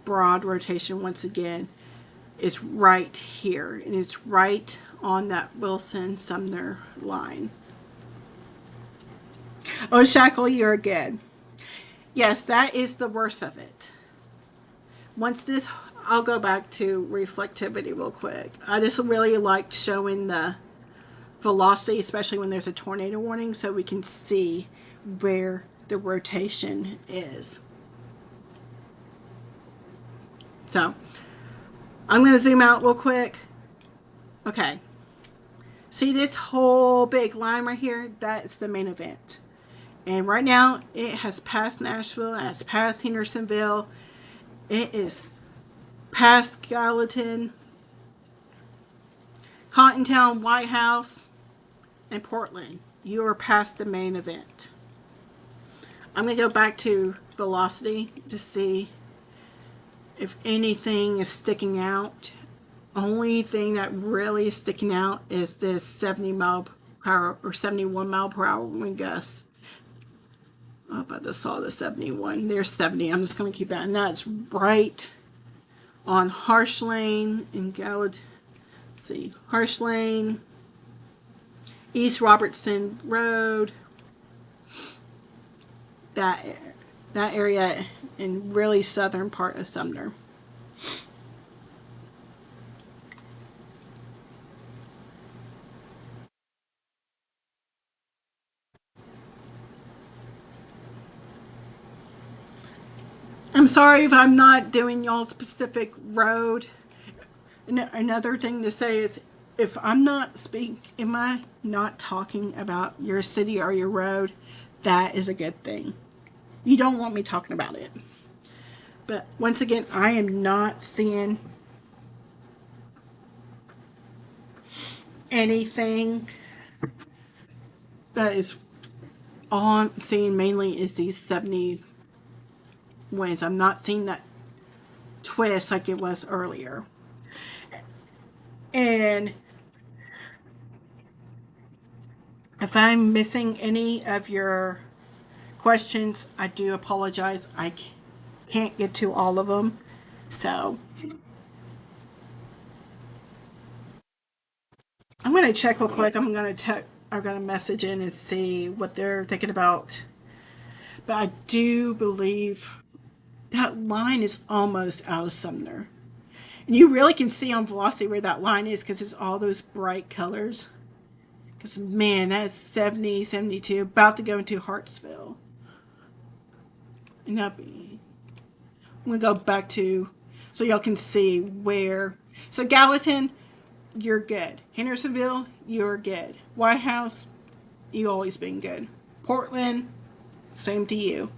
broad rotation once again, is right here, and it's right on that Wilson Sumner line. Oh, Shackle, you're good. Yes, that is the worst of it. Once this, I'll go back to reflectivity real quick. I just really liked showing the velocity, especially when there's a tornado warning, so we can see where the rotation is. So, I'm going to zoom out real quick. Okay. See this whole big line right here? That's the main event. And right now, it has passed Nashville, it has passed Hendersonville, it is past Gallatin, Cottontown, White House, and Portland. You are past the main event. I'm going to go back to velocity to see if anything is sticking out. Only thing that really is sticking out is this 70-mile-per-hour or 71-mile-per-hour wind gust. Oh, I just saw the 71. There's 70. I'm just going to keep that. And that's right on Harsh Lane in Gallatin. Let's see. Harsh Lane, East Robertson Road. That area in really southern part of Sumner. I'm sorry if I'm not doing y'all specific road. Another thing to say is if I'm not am I not talking about your city or your road, that is a good thing. You don't want me talking about it. But once again, I am not seeing anything that is all I'm seeing mainly is these 70 wins. I'm not seeing that twist like it was earlier. And if I'm missing any of your questions, I do apologize. I can't get to all of them. So I'm going to check real quick. I'm going to message in and see what they're thinking about. But I do believe that line is almost out of Sumner. And you really can see on velocity where that line is because it's all those bright colors. Because, man, that's 70, 72, about to go into Hartsville. And I'm going to go back to, so y'all can see where. So Gallatin, you're good. Hendersonville, you're good. White House, you always been good. Portland, same to you.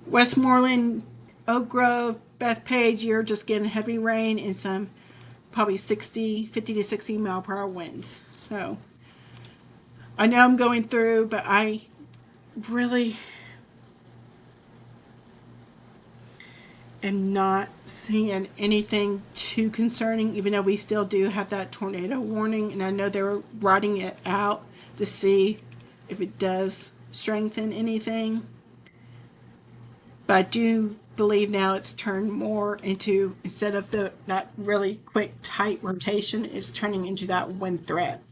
Westmoreland, Oak Grove, Bethpage, you're just getting heavy rain and some probably 50 to 60 mile per hour winds. So I know I'm going through, but I really am not seeing anything too concerning, even though we still do have that tornado warning. And I know they were writing it out to see if it does strengthen anything. But I do believe now it's turned more into, instead of that really quick, tight rotation, it's turning into that wind threat.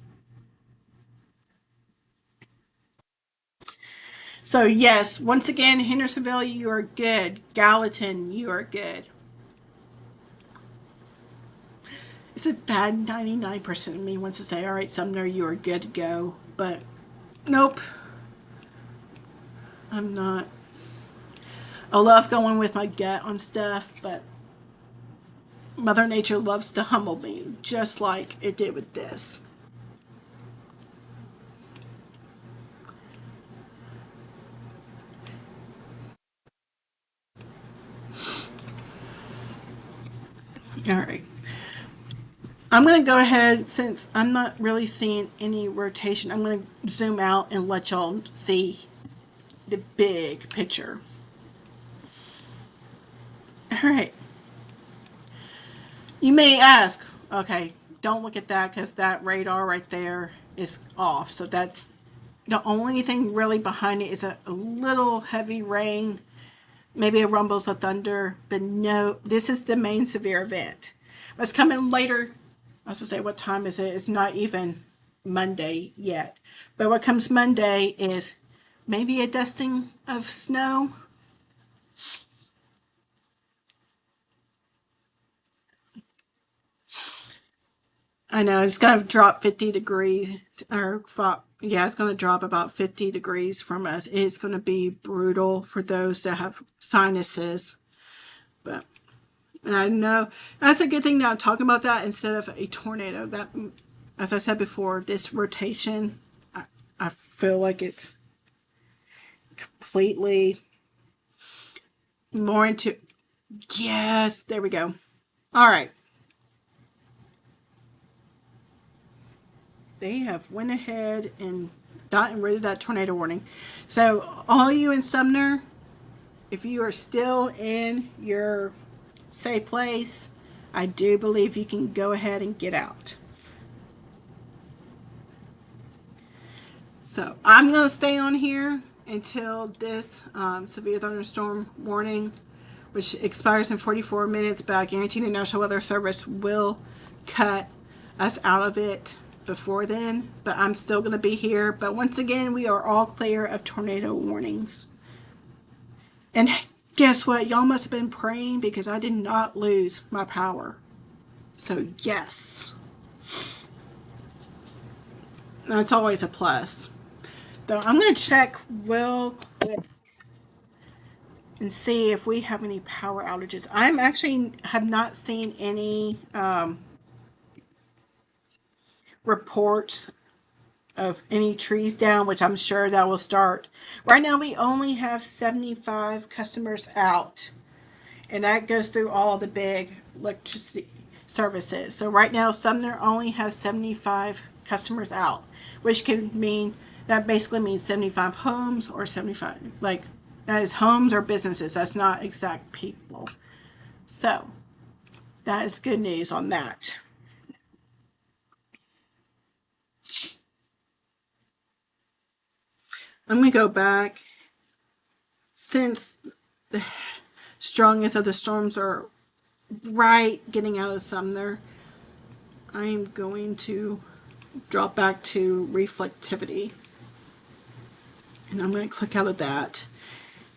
So yes, once again, Hendersonville, you are good. Gallatin, you are good. It's a bad 99% of me wants to say, all right, Sumner, you are good to go. But nope, I'm not. I love going with my gut on stuff, but Mother Nature loves to humble me, just like it did with this. All right. I'm going to go ahead, since I'm not really seeing any rotation, I'm going to zoom out and let y'all see the big picture. All right. You may ask, okay, don't look at that because that radar right there is off. So that's the only thing really behind it is a little heavy rain, maybe a rumbles of thunder, but no, this is the main severe event. What's coming later, I was going to say, what time is it? It's not even Monday yet. But what comes Monday is maybe a dusting of snow. I know it's going to drop 50 degrees, or yeah, it's going to drop about 50 degrees from us. It's going to be brutal for those that have sinuses. But, and I know that's a good thing that I'm talking about that instead of a tornado. That, as I said before, this rotation, I feel like it's completely more into, yes, there we go. All right. They have went ahead and gotten rid of that tornado warning. So all you in Sumner, if you are still in your safe place, I do believe you can go ahead and get out. So I'm going to stay on here until this severe thunderstorm warning, which expires in 44 minutes, but I guarantee the National Weather Service will cut us out of it before then. But I'm still going to be here. But once again, we are all clear of tornado warnings. And guess what? Y'all must have been praying because I did not lose my power. So yes. That's always a plus. Though I'm going to check real quick and see if we have any power outages. I'm actually have not seen any reports of any trees down, which I'm sure that will start. Right now we only have 75 customers out, and that goes through all the big electricity services. So right now, Sumner only has 75 customers out, which can mean that basically means 75 homes or 75, like that is homes or businesses. That's not exact people. So that is good news on that. I'm going to go back. Since the strongest of the storms are right getting out of Sumner, I am going to drop back to reflectivity. And I'm going to click out of that.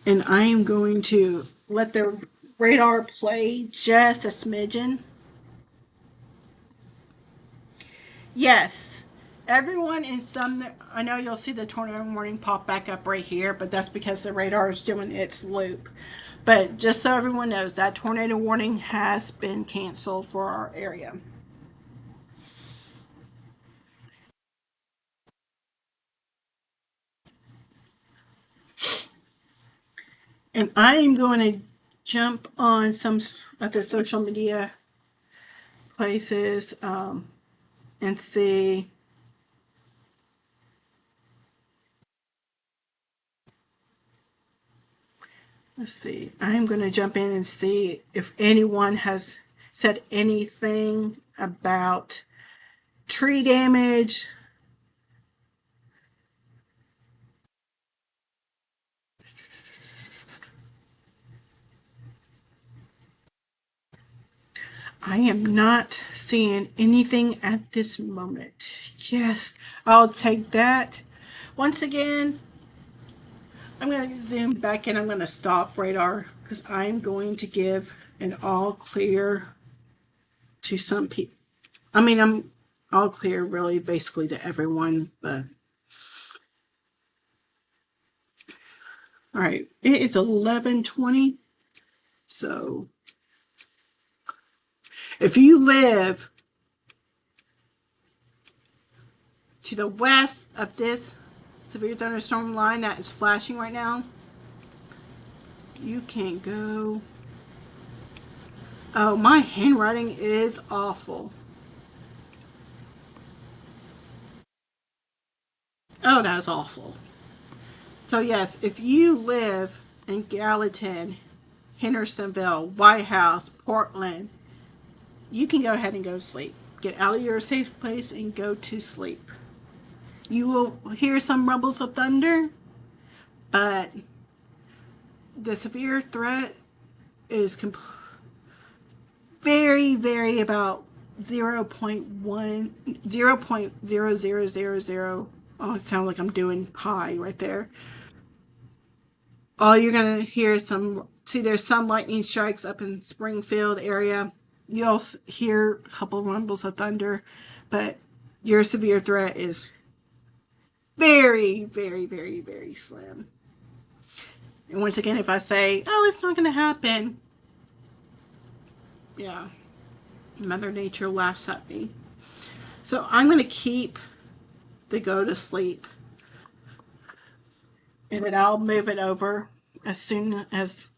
And I am going to let the radar play just a smidgen. Yes, everyone in Sumner, I know you'll see the tornado warning pop back up right here, but that's because the radar is doing its loop. But just so everyone knows, that tornado warning has been canceled for our area. And I am going to jump on some of the social media places and see. Let's see. I'm going to jump in and see if anyone has said anything about tree damage. I am not seeing anything at this moment. Yes, I'll take that. Once again, I'm going to zoom back in. I'm going to stop radar because I'm going to give an all clear to some people. I mean, I'm all clear really basically to everyone, but all right, it is 11:20. So if you live to the west of this severe thunderstorm line that is flashing right now, you can't go. Oh, my handwriting is awful. Oh, that's awful. So yes, if you live in Gallatin, Hendersonville, White House, Portland, you can go ahead and go to sleep. Get out of your safe place and go to sleep. You will hear some rumbles of thunder, but the severe threat is very, very about 0.1, 0.0000. Oh, it sounds like I'm doing pi right there. All you're going to hear is there's some lightning strikes up in Springfield area. You'll hear a couple rumbles of thunder, but your severe threat is very, very, very, very slim. And once again, if I say, oh, it's not going to happen, yeah, Mother Nature laughs at me. So I'm going to keep the go to sleep, and then I'll move it over as soon as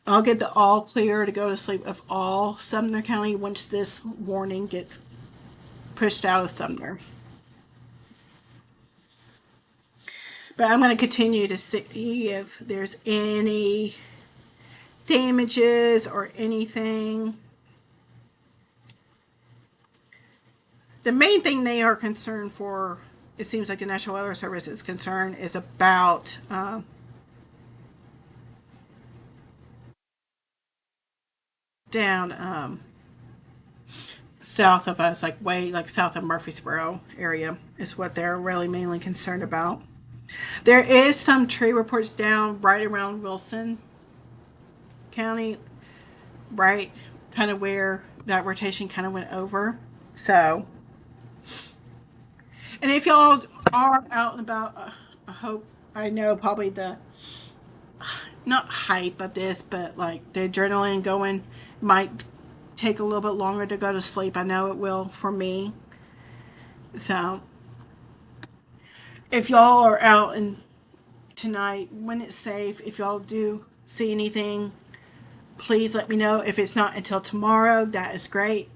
I'll get the all clear to go to sleep of all Sumner County once this warning gets pushed out of Sumner. But I'm going to continue to see if there's any damages or anything. The main thing they are concerned for, it seems like the National Weather Service is concerned, is about down south of us, like south of Murfreesboro area, is what they're really mainly concerned about. There is some tree reports down right around Wilson County, right kind of where that rotation kind of went over. So, and if y'all are out and about, I hope, I know probably the, not hype of this, but like the adrenaline going might take a little bit longer to go to sleep. I know it will for me. So, if y'all are out and tonight, when it's safe, if y'all do see anything, please let me know. If it's not until tomorrow, that is great.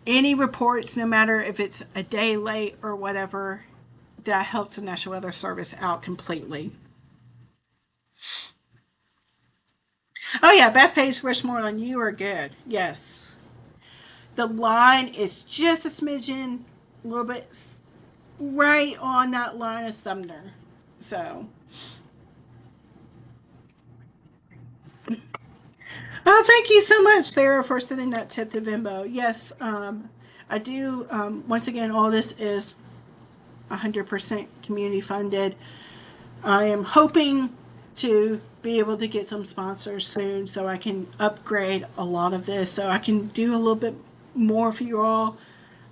any reports, no matter if it's a day late or whatever, that helps the National Weather Service out completely. Oh yeah, Bethpage, Westmoreland, you are good. Yes. The line is just a smidgen, a little bit right on that line of Sumner. So, oh, thank you so much, Sarah, for sending that tip to Vimbo. Yes, I do. Once again, all this is 100% community funded. I am hoping to be able to get some sponsors soon so I can upgrade a lot of this so I can do a little bit more for you all.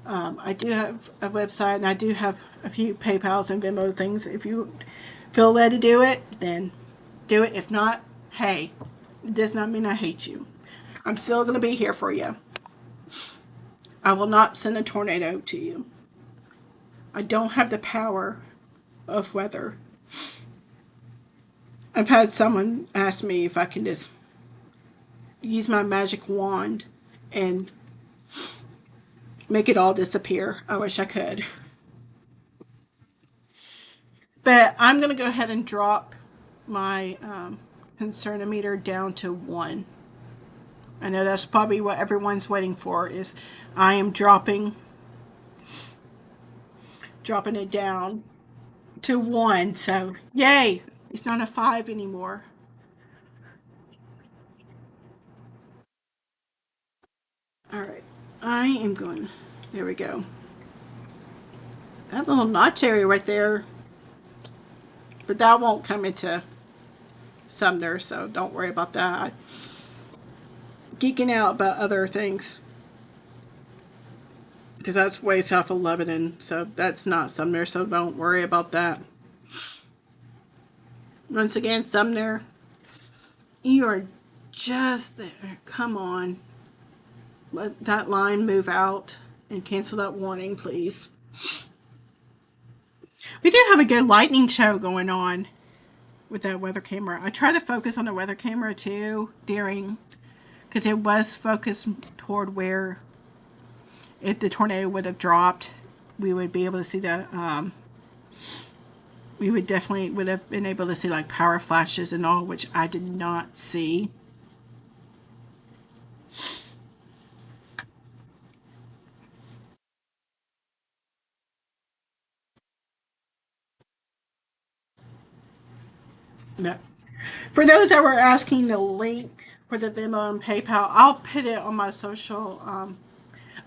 I do have a website and I do have a few PayPals and Venmo things. If you feel led to do it, then do it. If not, hey, it does not mean I hate you. I'm still going to be here for you. I will not send a tornado to you. I don't have the power of weather. I've had someone ask me if I can just use my magic wand and make it all disappear. I wish I could. But I'm going to go ahead and drop my concernometer down to 1. I know that's probably what everyone's waiting for is I am dropping it down to 1. So yay, it's not a 5 anymore. All right, I am going. There we go. That little notch area right there, but that won't come into Sumner, so don't worry about that. Geeking out about other things because that's way south of Lebanon, so that's not Sumner, so don't worry about that. Once again, Sumner, you are just there. Come on. Let that line move out and cancel that warning, please. We did have a good lightning show going on with that weather camera. I try to focus on the weather camera too during, because it was focused toward where if the tornado would have dropped, we would be able to see the, we would definitely would have been able to see like power flashes and all, which I did not see. No. For those that were asking the link for the Venmo and PayPal, I'll put it on my social.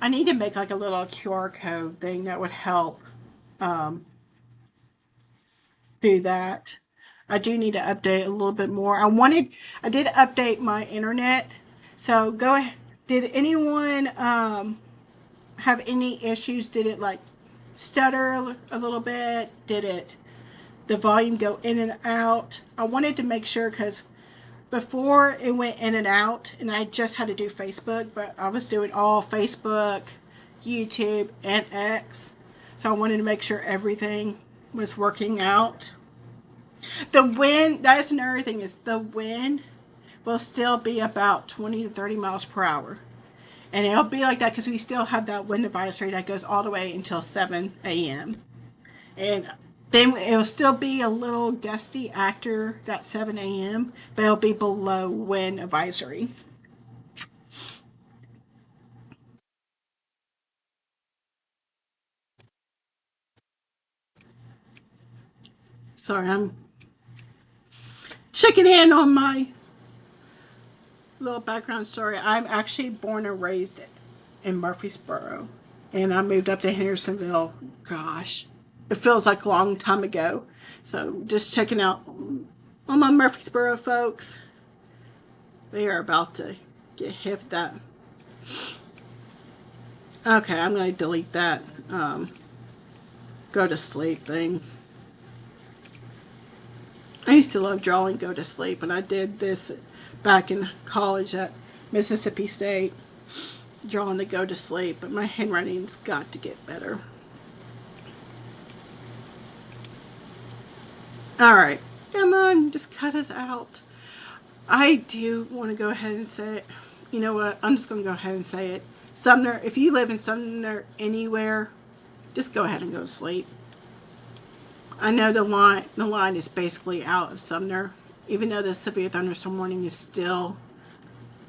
I need to make like a little QR code thing that would help do that. I do need to update a little bit more. I did update my internet. So go ahead. Did anyone have any issues? Did it like stutter a little bit? Did it the volume go in and out? I wanted to make sure because before it went in and out, and I just had to do Facebook, but I was doing all Facebook, YouTube, and X. So I wanted to make sure everything was working out. The wind, that's another thing, is the wind will still be about 20 to 30 miles per hour. And it'll be like that because we still have that wind advisory that goes all the way until 7 a.m. And then it'll still be a little gusty after that 7 a.m., but it'll be below wind advisory. Sorry, I'm checking in on my little background story. I'm actually born and raised in Murfreesboro, and I moved up to Hendersonville. Gosh, it feels like a long time ago. So just checking out all my Murfreesboro folks. They are about to get hit with that. Okay, I'm going to delete that go to sleep thing. I used to love drawing go to sleep, and I did this back in college at Mississippi State, drawing to go to sleep, but my handwriting's got to get better. Alright, come on, just cut us out. I do want to go ahead and say it. You know what? I'm just going to go ahead and say it. Sumner, if you live in Sumner anywhere, just go ahead and go to sleep. I know the line is basically out of Sumner, even though the severe thunderstorm warning is still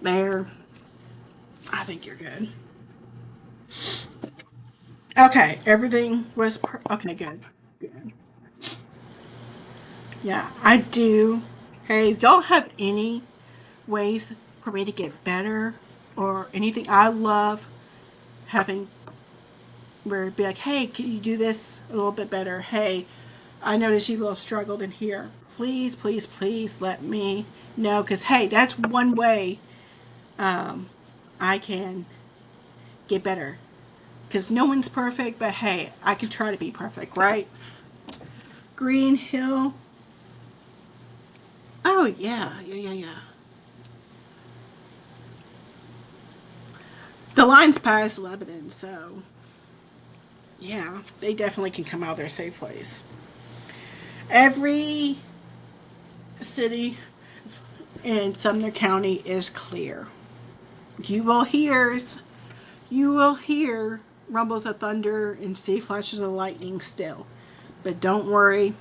there. I think you're good. Okay, everything was okay. Good, good. Yeah, I do. Hey, if y'all have any ways for me to get better or anything, I love having where it'd be like, hey, can you do this a little bit better? Hey, I noticed you a little struggled in here. Please, please, please let me know. Because, hey, that's one way I can get better. Because no one's perfect, but hey, I can try to be perfect, right? Green Hill. Oh, yeah, yeah, yeah, yeah. The line's past Lebanon, so yeah, they definitely can come out of their safe place. Every city in Sumner County is clear. You will hear you will hear rumbles of thunder and see flashes of lightning still. But don't worry,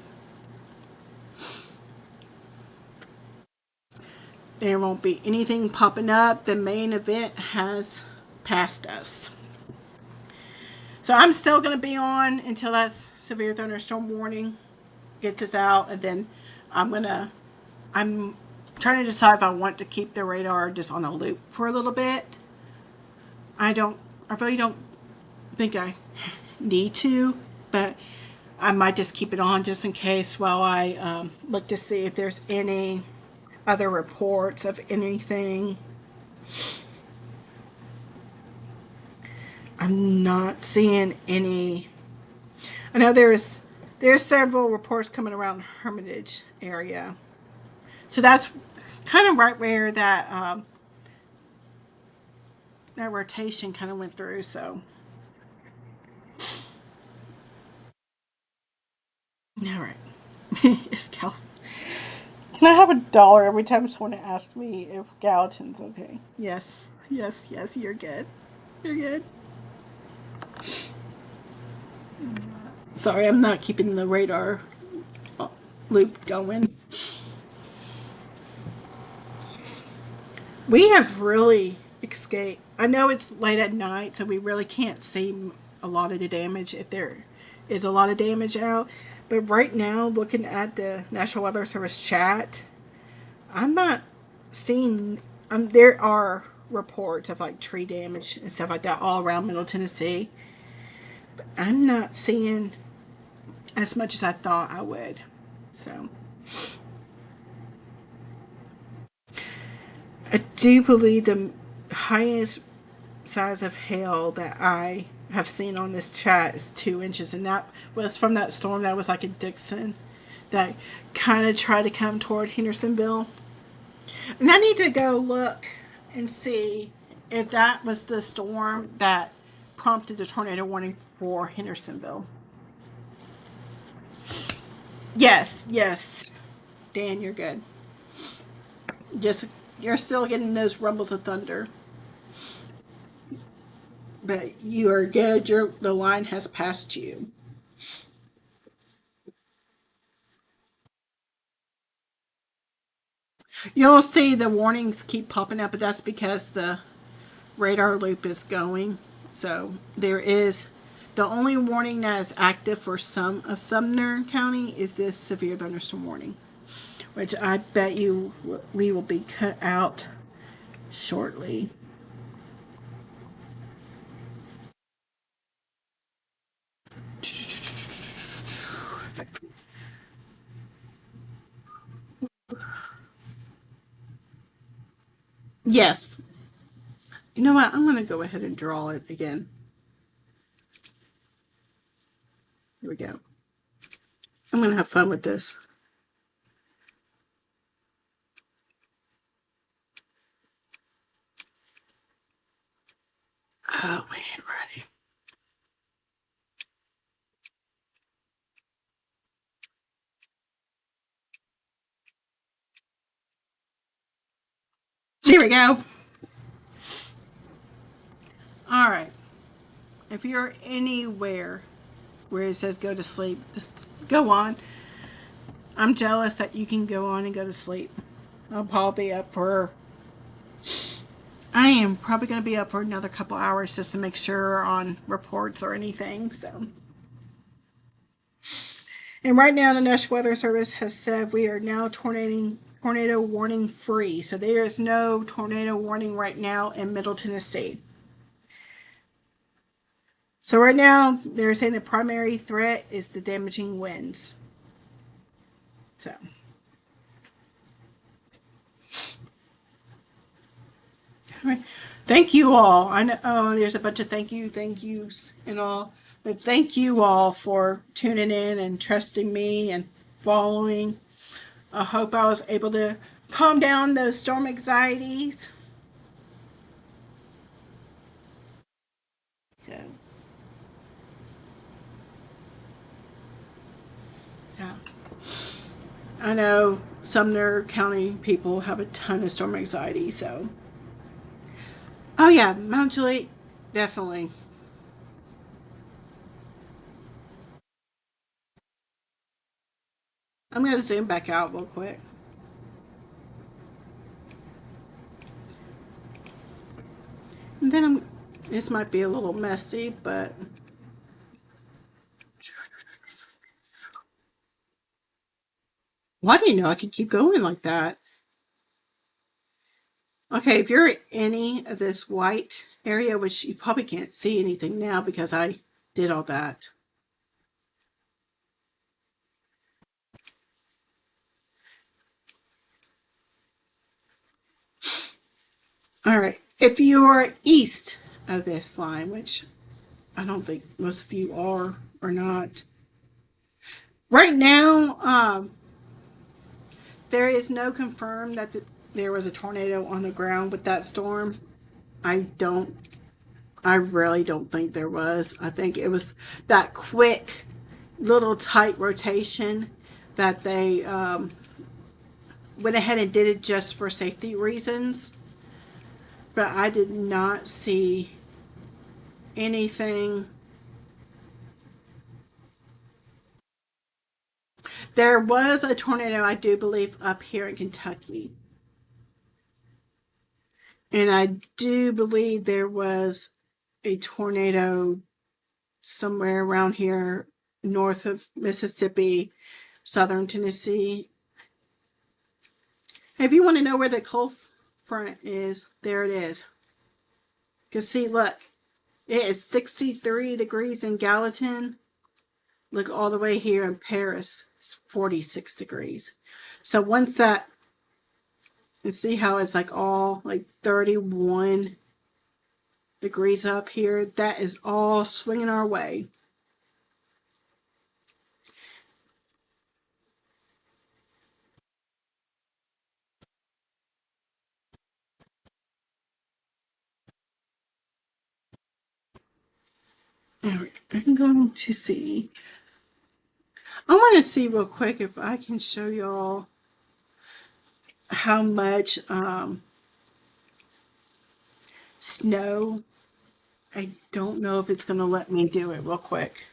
there won't be anything popping up. The main event has passed us. So I'm still going to be on until that severe thunderstorm warning gets us out, and then I'm trying to decide if I want to keep the radar just on a loop for a little bit. I really don't think I need to, but I might just keep it on just in case while I look to see if there's any other reports of anything. I'm not seeing any. I know there's several reports coming around Hermitage area, so that's kind of right where that rotation kind of went through. So, all right, it's Cal. Can I have $1 every time someone asks me if Gallatin's okay? Yes, yes, yes. You're good. You're good. Sorry, I'm not keeping the radar loop going. We have really escaped. I know it's late at night, so we really can't see a lot of the damage if there is a lot of damage out. But right now, looking at the National Weather Service chat, I'm not seeing. There are reports of like tree damage and stuff like that all around Middle Tennessee. But I'm not seeing as much as I thought I would. So I do believe the highest size of hail that I have seen on this chat is 2 inches, and that was from that storm that was like a Dixon that kind of tried to come toward Hendersonville. And I need to go look and see if that was the storm that prompted the tornado warning for Hendersonville. Yes, yes. Dan, you're good. Just you're still getting those rumbles of thunder, but you are good. The line has passed you. You'll see the warnings keep popping up, but that's because the radar loop is going. So there is the only warning that is active for some of Sumner County is this severe thunderstorm warning, which I bet you we will be cut out shortly. Yes. You know what? I'm going to go ahead and draw it again. Here we go. I'm going to have fun with this. Oh, man, ready. Here we go. All right. If you're anywhere where it says go to sleep, just go on. I'm jealous that you can go on and go to sleep. I'll probably be up for. I am probably going to be up for another couple hours just to make sure on reports or anything. So, and right now the National Weather Service has said we are now tornado warning free. So there is no tornado warning right now in Middle Tennessee. So right now they're saying the primary threat is the damaging winds. So. Thank you all. I know there's a bunch of thank yous and all, but thank you all for tuning in and trusting me and following. I hope I was able to calm down those storm anxieties. So, yeah. I know Sumner County people have a ton of storm anxiety, so. Oh, yeah, Mount Juliet, definitely. I'm going to zoom back out real quick. And then this might be a little messy, but why do you know I could keep going like that? Okay, if you're in any of this white area, which you probably can't see anything now because I did all that. All right, if you are east of this line, which I don't think most of you are or not, right now, there is no confirmed that there was a tornado on the ground with that storm. I don't, I really don't think there was. I think it was that quick little tight rotation that they went ahead and did it just for safety reasons. But I did not see anything. There was a tornado, I do believe, up here in Kentucky. And I do believe there was a tornado somewhere around here north of Mississippi, southern Tennessee. If you want to know where the cold front is, there it is. Because see, look, it is 63 degrees in Gallatin. Look all the way here in Paris, it's 46 degrees. So once that, and see how it's like all like 31 degrees up here, that is all swinging our way. I'm going to see. I want to see real quick if I can show y'all how much snow. I don't know if it's going to let me do it real quick.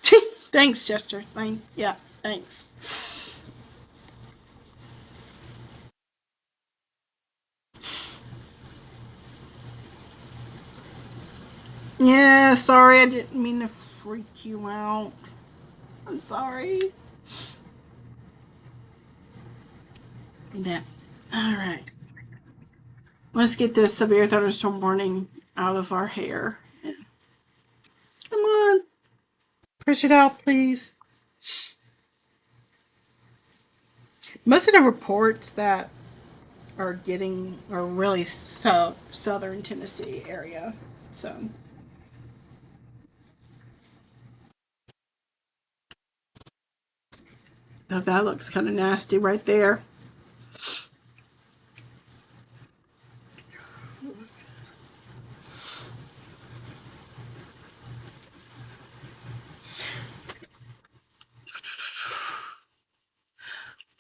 Thanks, Chester. Yeah, thanks. Yeah, sorry, I didn't mean to freak you out. I'm sorry. Yeah. All right. Let's get this severe thunderstorm warning out of our hair. Come on. Push it out, please. Most of the reports that are getting are really southern Tennessee area. So, oh, that looks kind of nasty right there.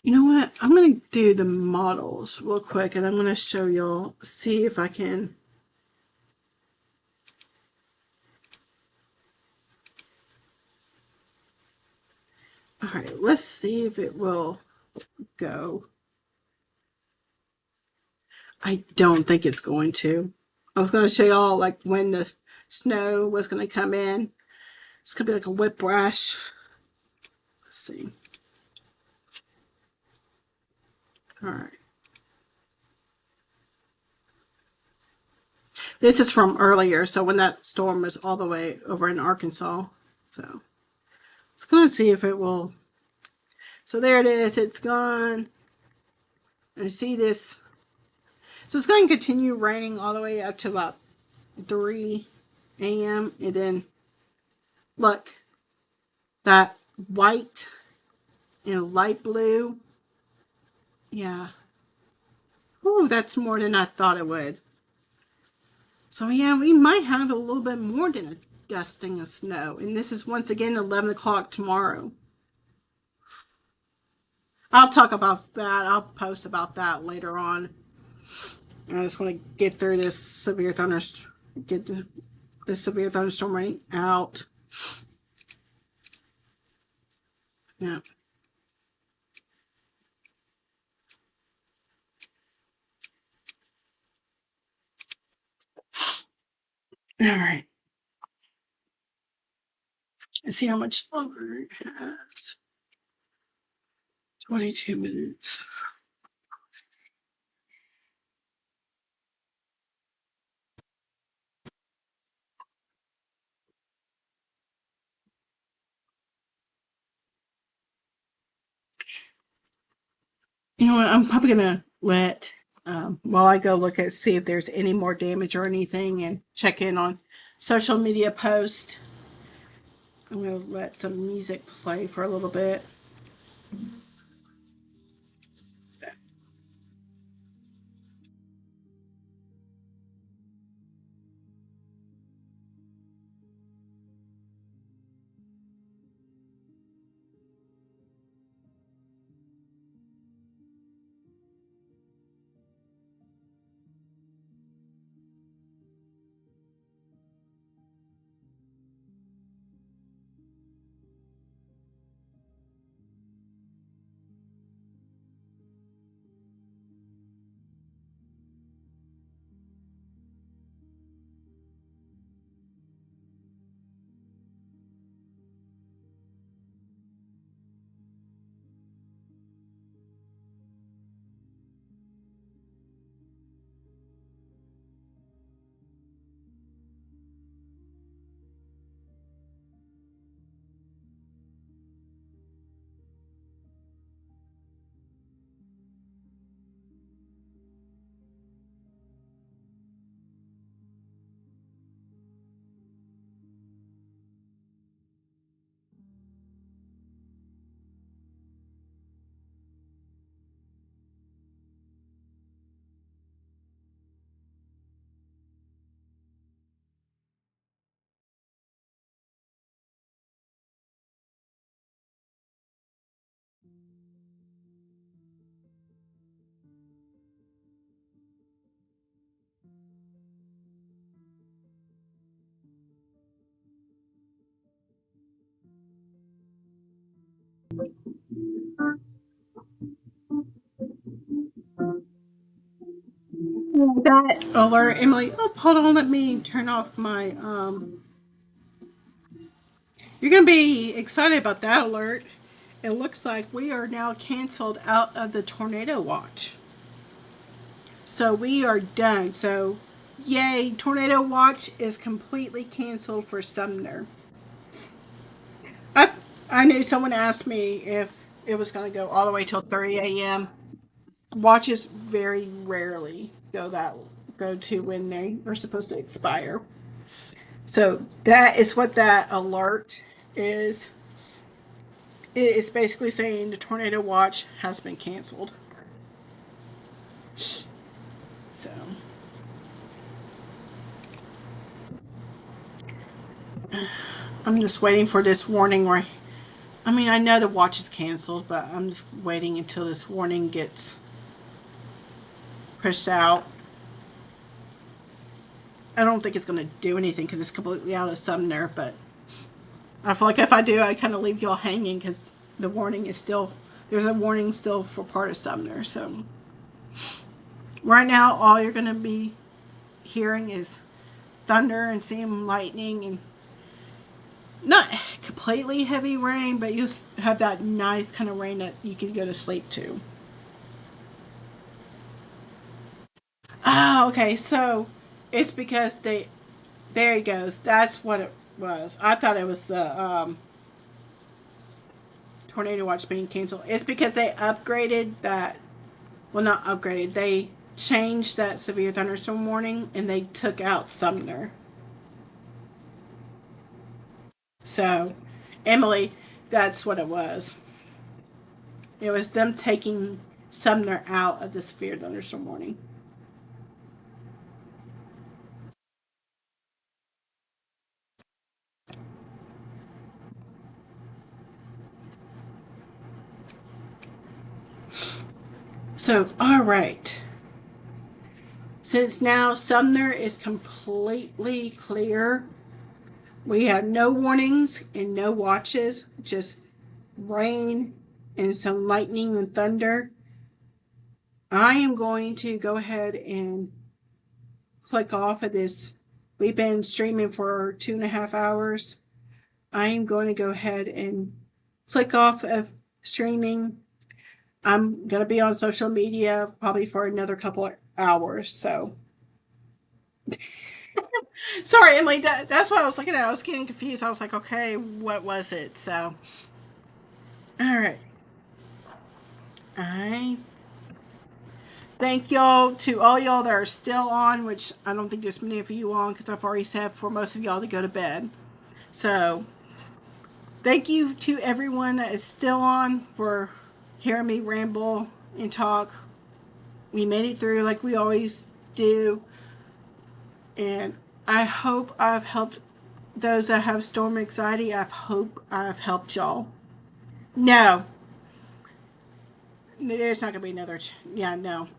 You know what? I'm going to do the models real quick and I'm going to show y'all, see if I can All right, let's see if it will go. I don't think it's going to. I was going to show y'all like when the snow was going to come in. It's going to be like a whiplash. Let's see. All right. This is from earlier, so when that storm was all the way over in Arkansas. So it's going to see if it will. So there it is. It's gone. And you see this. So it's going to continue raining all the way up to about 3 a.m. And then look, that white and light blue. Yeah. Ooh, that's more than I thought it would. So yeah, we might have a little bit more than a dusting of snow. And this is once again 11 o'clock tomorrow. I'll talk about that. I'll post about that later on. I just want to get through this severe thunderstorm. Get the severe thunderstorm rain out. Yeah. All right. Let's see how much longer it has. 22 minutes. You know what? I'm probably gonna let while I go look at see if there's any more damage or anything, and check in on social media posts. I'm gonna let some music play for a little bit. That alert, Emily. Oh, hold on. Let me turn off my. You're gonna be excited about that alert. It looks like we are now canceled out of the tornado watch. So we are done. So, yay! Tornado watch is completely canceled for Sumner. I I knew someone asked me if it was going to go all the way till 3 a.m. Watches very rarely go to when they are supposed to expire. So that is what that alert is. It is basically saying the tornado watch has been canceled. So I'm just waiting for this warning where I mean I know the watch is canceled, but I'm just waiting until this warning gets pushed out. I don't think it's going to do anything because it's completely out of Sumner, but I feel like if I do, I kind of leave y'all hanging because the warning is still, there's a warning still for part of Sumner. So right now, all you're going to be hearing is thunder and seeing lightning, and not completely heavy rain, but you have that nice kind of rain that you can go to sleep to. Oh, okay. So it's because they, there he goes. That's what it was. I thought it was the tornado watch being canceled. It's because they upgraded that. Well, not upgraded. They changed that severe thunderstorm warning and they took out Sumner. So, Emily, that's what it was. It was them taking Sumner out of the severe thunderstorm warning. So, all right. Since now Sumner is completely clear, we have no warnings and no watches, just rain and some lightning and thunder. I am going to go ahead and click off of this. We've been streaming for 2.5 hours. I am going to go ahead and click off of streaming. I'm going to be on social media probably for another couple of hours. So, sorry, Emily. That's what I was looking at. I was getting confused. I was like, okay, what was it? So, all right. I thank y'all to all y'all that are still on, which I don't think there's many of you on because I've already said for most of y'all to go to bed. So, thank you to everyone that is still on for hearing me ramble and talk. We made it through like we always do. And I hope I've helped those that have storm anxiety. I hope I've helped y'all. No, there's not going to be another. Yeah, no.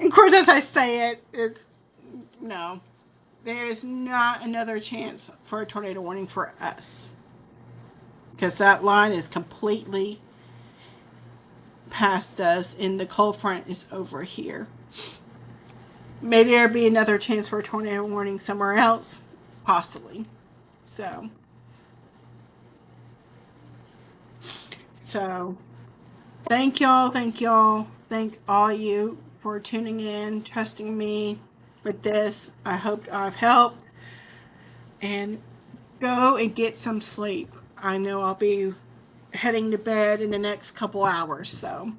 Of course, as I say it, it's no. There is not another chance for a tornado warning for us because that line is completely past us and the cold front is over here. Maybe there be another chance for a tornado warning somewhere else, possibly. So, so thank y'all, thank y'all, thank all you for tuning in, trusting me with this. I hope I've helped, and go and get some sleep. I know I'll be heading to bed in the next couple hours, so